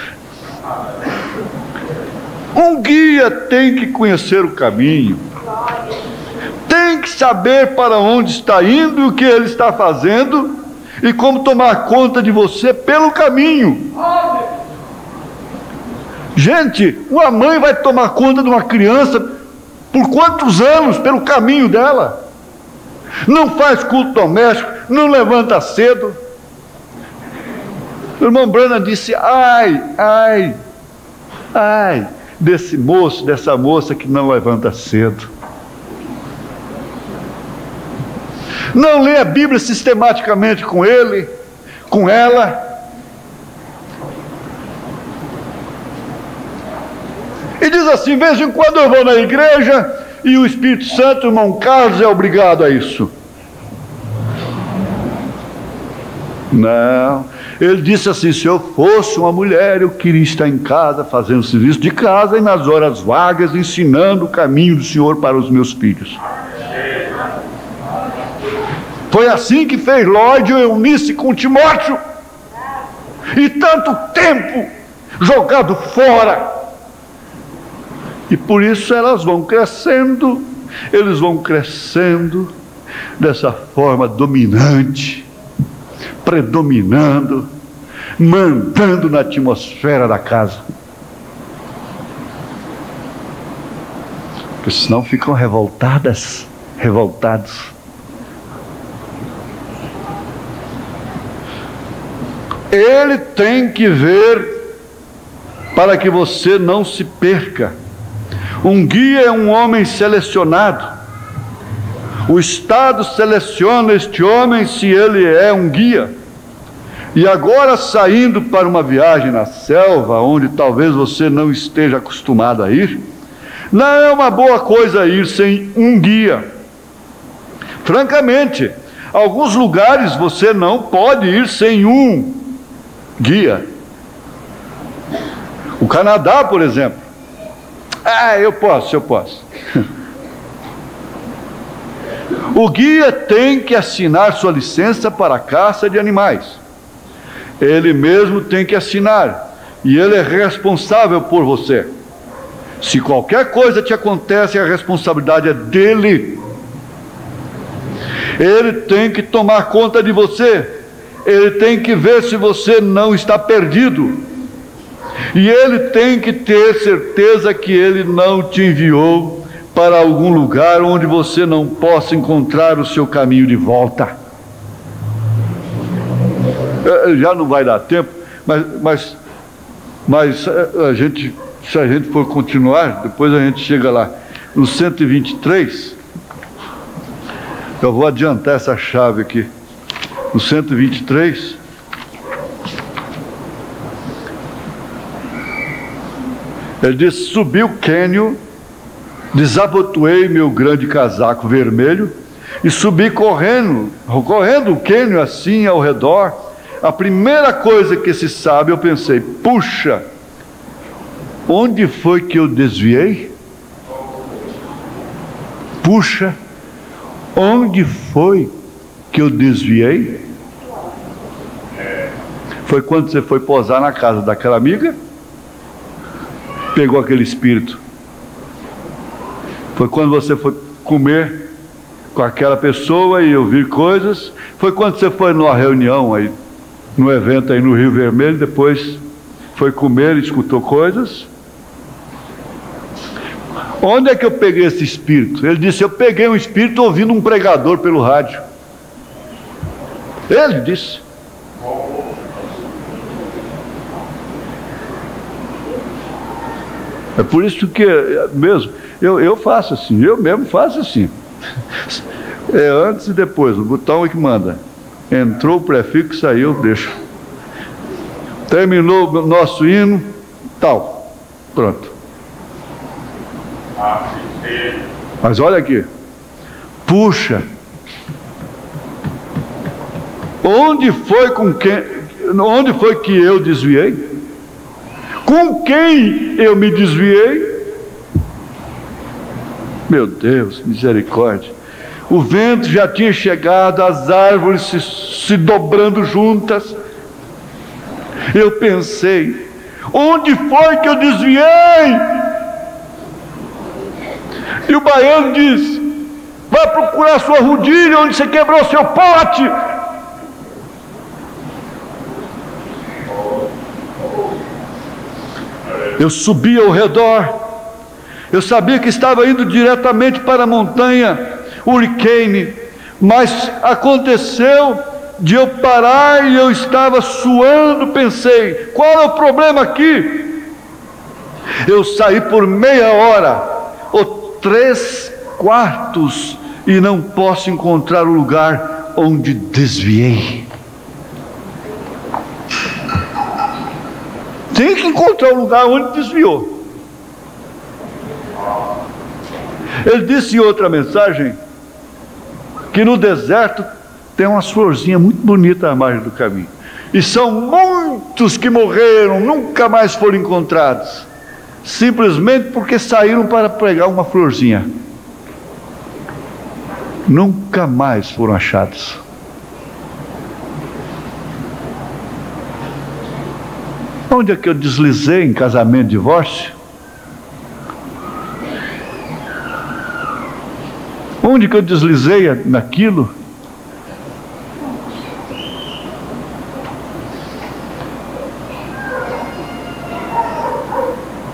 Speaker 1: Um guia tem que conhecer o caminho, tem que saber para onde está indo e o que ele está fazendo e como tomar conta de você pelo caminho. Gente, uma mãe vai tomar conta de uma criança por quantos anos? Pelo caminho dela. Não faz culto doméstico, não levanta cedo. O irmão Branham disse: ai desse moço, dessa moça que não levanta cedo. Não lê a Bíblia sistematicamente com ele, com ela. E diz assim: de vez em quando eu vou na igreja e o Espírito Santo, irmão Carlos, é obrigado a isso. Não. Ele disse assim: se eu fosse uma mulher, eu queria estar em casa, fazendo serviço de casa e nas horas vagas, ensinando o caminho do Senhor para os meus filhos. Foi assim que fez Lloyd e Eunice com Timóteo. E tanto tempo jogado fora. E por isso elas vão crescendo, eles vão crescendo, dessa forma dominante, predominando, mandando na atmosfera da casa. Porque senão ficam revoltados. Ele tem que ver para que você não se perca. Um guia é um homem selecionado. O Estado seleciona este homem se ele é um guia. E agora, saindo para uma viagem na selva, onde talvez você não esteja acostumado a ir, não é uma boa coisa ir sem um guia. Francamente, alguns lugares você não pode ir sem um guia. O Canadá, por exemplo. Eu posso. O guia tem que assinar sua licença para a caça de animais. Ele mesmo tem que assinar. E ele é responsável por você. Se qualquer coisa te acontece, a responsabilidade é dele. Ele tem que tomar conta de você. Ele tem que ver se você não está perdido. E ele tem que ter certeza que ele não te enviou para algum lugar onde você não possa encontrar o seu caminho de volta. Já não vai dar tempo, mas se a gente for continuar, depois a gente chega lá. No 123, eu vou adiantar essa chave aqui. No 123, ele diz: subi o cânion, desabotoei meu grande casaco vermelho e subi correndo o cânion assim ao redor. A primeira coisa que se sabe, eu pensei: puxa, onde foi que eu desviei? Puxa, onde foi que eu desviei? Foi quando você foi posar na casa daquela amiga? Pegou aquele espírito. Foi quando você foi comer com aquela pessoa e ouvir coisas? Foi quando você foi numa reunião aí, no evento aí no Rio Vermelho, depois foi comer e escutou coisas? Onde é que eu peguei esse espírito? Ele disse: eu peguei um espírito ouvindo um pregador pelo rádio. Ele disse. É por isso que mesmo, eu faço assim, eu mesmo faço assim. É antes e depois, o botão é que manda. Entrou o prefixo, saiu, deixa. Terminou o nosso hino, tal. Pronto. Mas olha aqui. Puxa. Onde foi que eu desviei? Com quem eu me desviei? Meu Deus, misericórdia. O vento já tinha chegado, as árvores se dobrando juntas. Eu pensei: onde foi que eu desviei? E o baiano diz: vai procurar sua rodilha onde você quebrou seu pote. Eu subi ao redor. Eu sabia que estava indo diretamente para a montanha Hurricane, mas aconteceu de eu parar e eu estava suando. Pensei: qual é o problema aqui? Eu saí por meia hora ou 3/4 e não posso encontrar o lugar onde desviei. Tem que encontrar o lugar onde desviou. Ele disse em outra mensagem que no deserto tem umas florzinhas muito bonitas à margem do caminho. E são muitos que morreram, nunca mais foram encontrados, simplesmente porque saíram para pegar uma florzinha. Nunca mais foram achados. Onde é que eu deslizei em casamento e divórcio? onde que eu deslizei naquilo?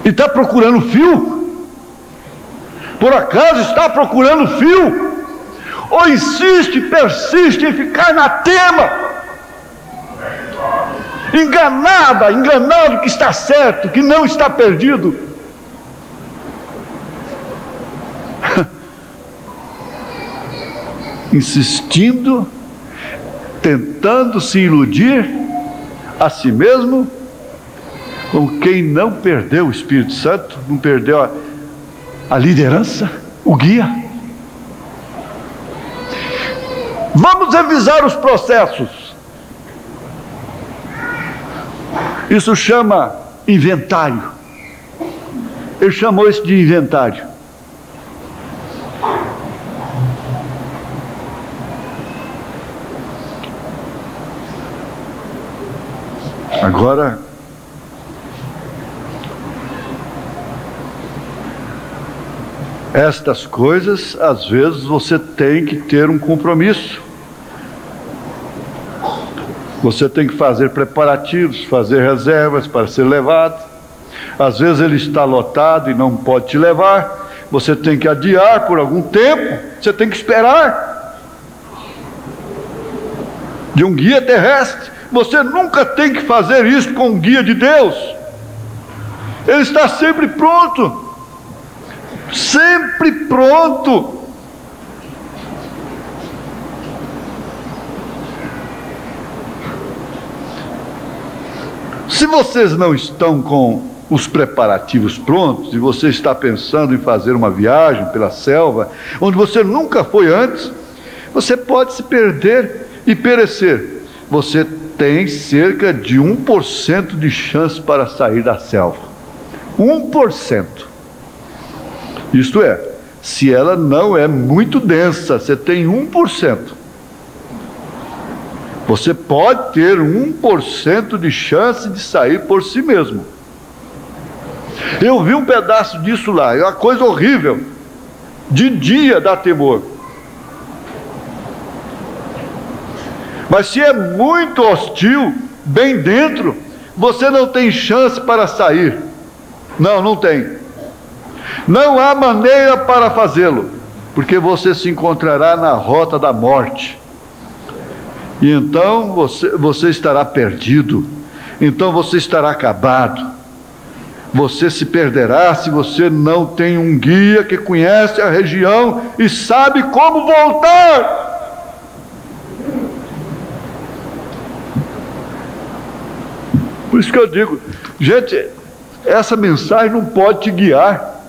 Speaker 1: E está procurando fio? Por acaso está procurando fio? Ou insiste, persiste em ficar na tema? Enganado que está certo, que não está perdido. Insistindo, tentando se iludir a si mesmo, como quem não perdeu o Espírito Santo, não perdeu a liderança, o guia. Vamos revisar os processos. Isso chama inventário. Ele chamou isso de inventário. Agora, estas coisas, às vezes você tem que ter um compromisso. Você tem que fazer preparativos, fazer reservas para ser levado. Às vezes ele está lotado e não pode te levar. Você tem que adiar por algum tempo. Você tem que esperar de um guia terrestre. Você nunca tem que fazer isso com um guia de Deus. Ele está sempre pronto. Sempre pronto. Se vocês não estão com os preparativos prontos, e você está pensando em fazer uma viagem pela selva, onde você nunca foi antes, você pode se perder e perecer. Você tem cerca de 1% de chance para sair da selva. 1%. Isto é, se ela não é muito densa, você tem 1%. Você pode ter 1% de chance de sair por si mesmo. Eu vi um pedaço disso lá, é uma coisa horrível. De dia dá temor. Mas se é muito hostil, bem dentro, você não tem chance para sair. Não tem. Não há maneira para fazê-lo, porque você se encontrará na rota da morte. E então você estará perdido, então você estará acabado. Você se perderá se você não tem um guia que conhece a região e sabe como voltar. Por isso que eu digo, gente, essa mensagem não pode te guiar.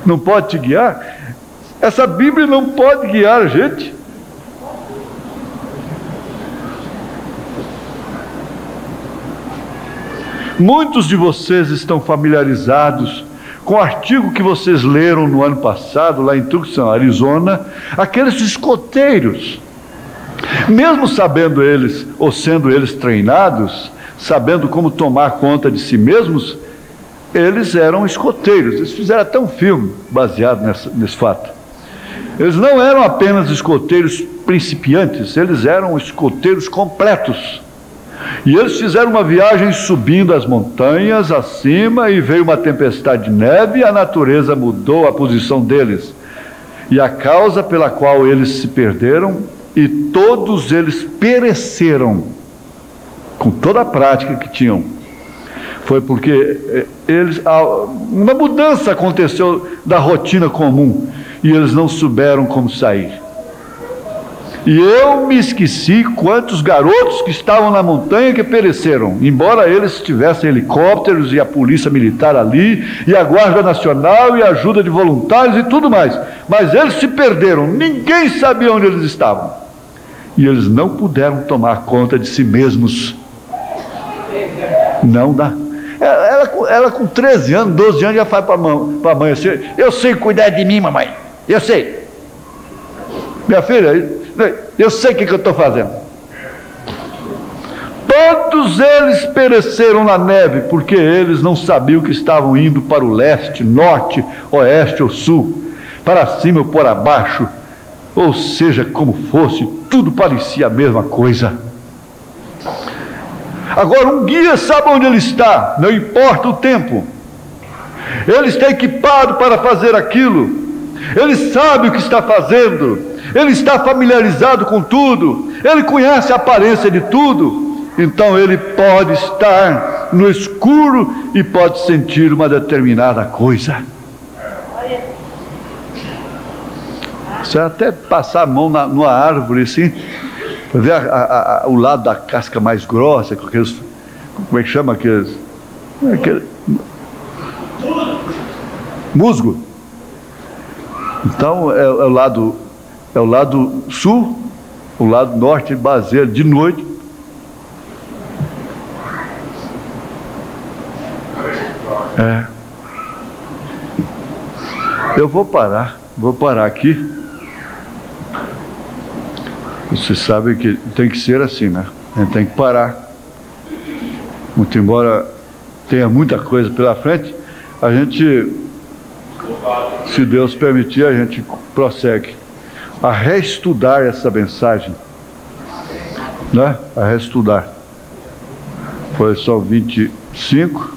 Speaker 1: Não pode te guiar. Essa Bíblia não pode guiar a gente. Muitos de vocês estão familiarizados com o artigo que vocês leram no ano passado, lá em Tucson, Arizona, aqueles escoteiros. Mesmo sabendo eles, ou sendo eles treinados, sabendo como tomar conta de si mesmos, eles eram escoteiros. Eles fizeram até um filme baseado nesse fato. Eles não eram apenas escoteiros principiantes, eles eram escoteiros completos. E eles fizeram uma viagem subindo as montanhas acima, e veio uma tempestade de neve, e a natureza mudou a posição deles. E a causa pela qual eles se perderam, e todos eles pereceram, com toda a prática que tinham, foi porque uma mudança aconteceu da rotina comum, e eles não souberam como sair. E eu me esqueci quantos garotos que estavam na montanha que pereceram, embora eles tivessem helicópteros e a polícia militar ali, e a Guarda Nacional e a ajuda de voluntários e tudo mais, mas eles se perderam, ninguém sabia onde eles estavam, e eles não puderam tomar conta de si mesmos. Não dá. Ela com 13 anos, 12 anos já fala para a mãe assim: eu sei cuidar de mim, mamãe, eu sei. Minha filha, eu sei o que eu estou fazendo. Todos eles pereceram na neve, porque eles não sabiam que estavam indo para o leste, norte, oeste ou sul. para cima ou para baixo, ou seja, como fosse, tudo parecia a mesma coisa. Agora um guia sabe onde ele está, não importa o tempo. Ele está equipado para fazer aquilo. Ele sabe o que está fazendo. Ele está familiarizado com tudo. Ele conhece a aparência de tudo. Então ele pode estar no escuro e pode sentir uma determinada coisa. Você até passar a mão numa árvore assim, para ver o lado da casca mais grossa, com aqueles, como é que chama aqueles? Musgo. Então é o lado sul, o lado norte baseia de noite. Eu vou parar aqui. Você sabe que tem que ser assim, né? A gente tem que parar. Muito embora tenha muita coisa pela frente, a gente, se Deus permitir, a gente prossegue a reestudar essa mensagem, né? A reestudar. Foi só 25.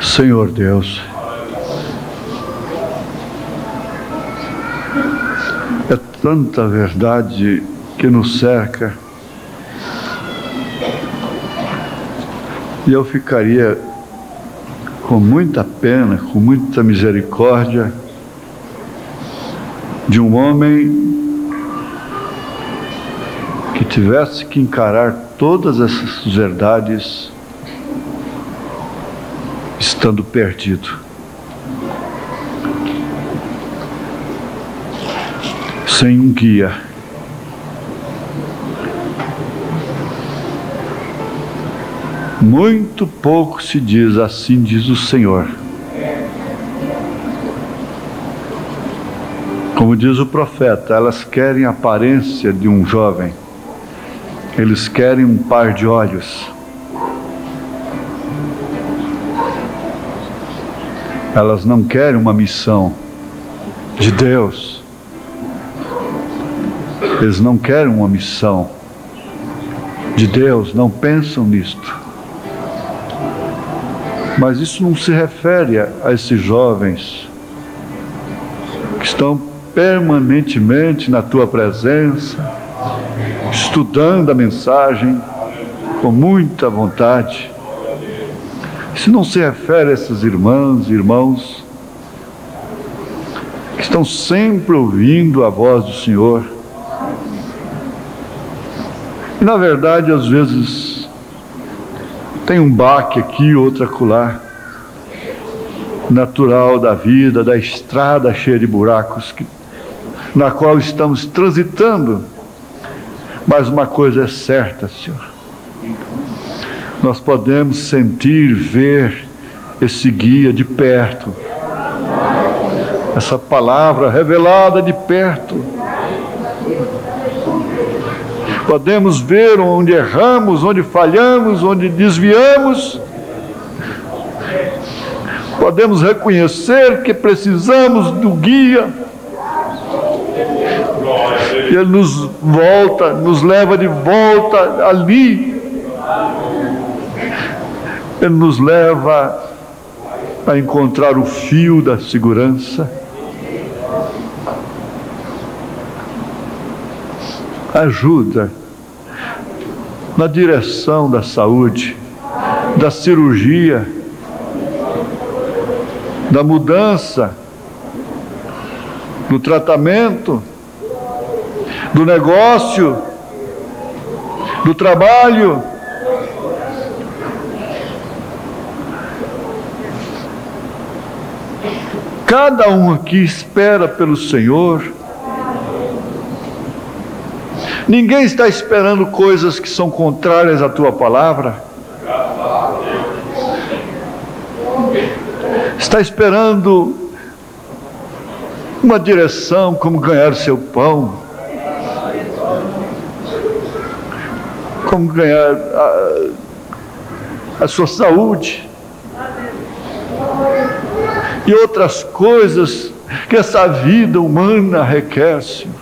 Speaker 1: Senhor Deus, é tanta verdade que nos cerca, e eu ficaria com muita pena, com muita misericórdia de um homem que tivesse que encarar todas essas verdades estando perdido. Sem um guia. Muito pouco se diz, assim diz o Senhor. Como diz o profeta, elas querem a aparência de um jovem. Eles querem um par de olhos. Elas não querem uma missão de Deus. Eles não querem uma missão de Deus, não pensam nisto. Mas isso não se refere a esses jovens que estão permanentemente na tua presença, estudando a mensagem com muita vontade. Isso não se refere a essas irmãs e irmãos que estão sempre ouvindo a voz do Senhor. E na verdade, às vezes, tem um baque aqui, outro acolá, natural da vida, da estrada cheia de buracos, na qual estamos transitando. Mas uma coisa é certa, Senhor. Nós podemos sentir, ver esse guia de perto, essa palavra revelada de perto. Podemos ver onde erramos, onde falhamos, onde desviamos. Podemos reconhecer que precisamos do guia. E ele nos leva de volta ali. Ele nos leva a encontrar o fio da segurança. Ajuda na direção da saúde, da cirurgia, da mudança, do tratamento, do negócio, do trabalho. Cada um aqui espera pelo Senhor. Ninguém está esperando coisas que são contrárias à tua palavra. Está esperando uma direção, como ganhar o seu pão. como ganhar a sua saúde e outras coisas que essa vida humana requer, Senhor.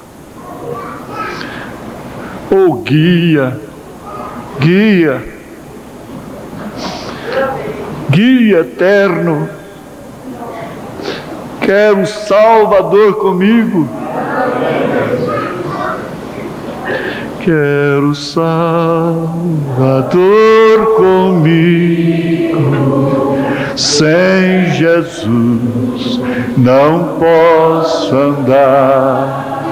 Speaker 1: Oh, guia eterno, quero um Salvador comigo. Quero Salvador comigo. Sem Jesus não posso andar.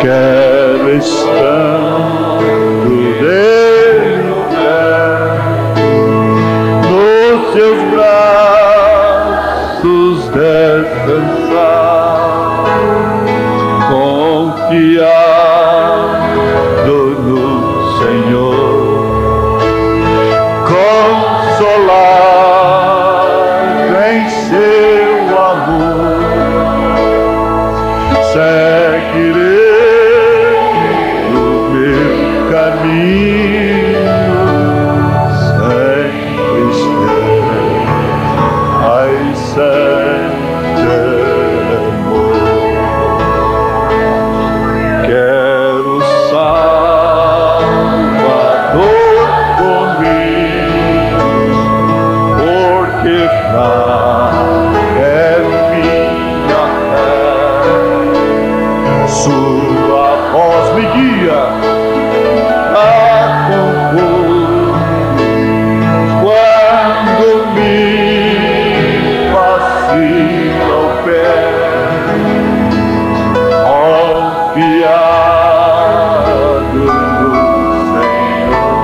Speaker 1: Quero estando dele nos seus braços descansar, confiado no Senhor, consolado em seu amor, seguirei no meu caminho, sempre estarei, ai, sempre amor. Quero Salvador comigo, porque é minha fé. Sua voz me guia a compor quando me vacila o pé. Confiado no Senhor,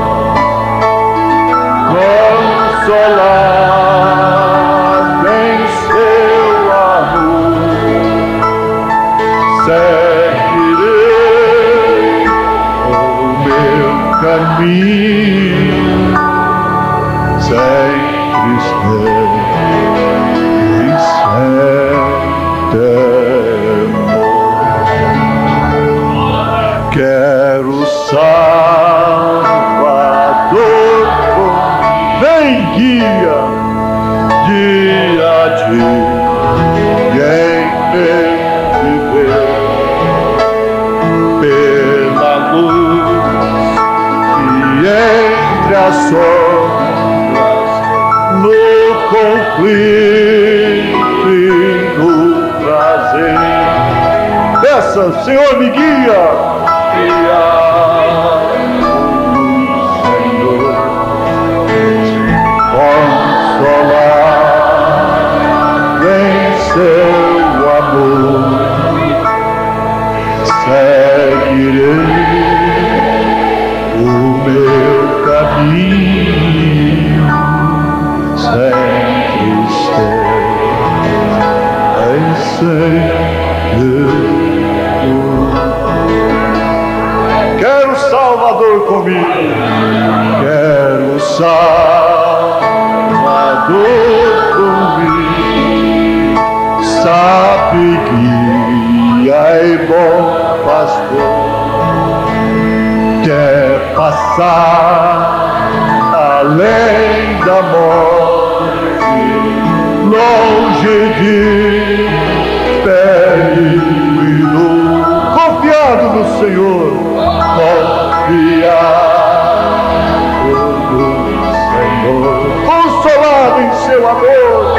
Speaker 1: consolado em seu amor, seguirei o meu caminho, sempre estarei, sempre amor. Quero Salvador, vem guia dia a dia em meu viver, pela luz e entre as sombras, no conflito e no prazer. Peça, Senhor, me guia. Consolado em seu amor, seguirei o meu caminho, sempre estarei, sempre. Quero Salvador comigo, quero Salvador comigo, sabe, guia e bom pastor, quer passar além da morte, longe de perigo e dor, confiado no Senhor, confiado no Senhor, consolado em seu amor,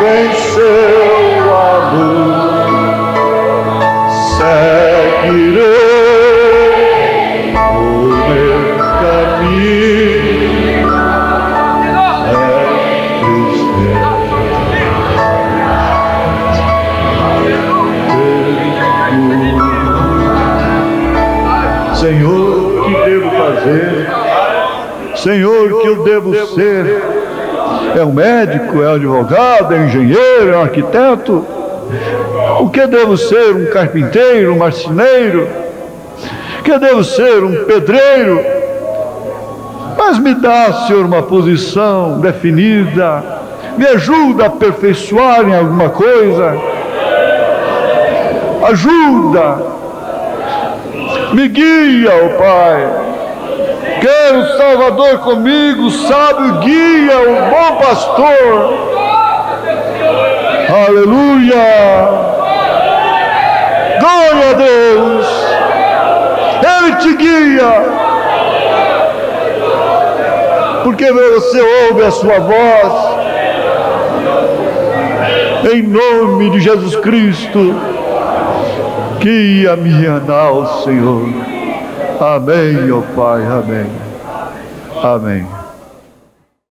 Speaker 1: em seu amor, seguirei o meu caminho, Senhor, o que devo fazer? Senhor, o que eu devo ser? É um médico, é um advogado, é um engenheiro, é um arquiteto? O que devo ser? Um carpinteiro, um marceneiro? O que devo ser? Um pedreiro? Mas me dá, Senhor, uma posição definida, me ajuda a aperfeiçoar em alguma coisa, ajuda Me guia, ó Pai. Quero o Salvador comigo, sábio guia, o bom pastor. Aleluia! Glória a Deus! Ele te guia, porque você ouve a sua voz. Em nome de Jesus Cristo, guia minha nau, Senhor. Amém, ó Pai, amém. Amém.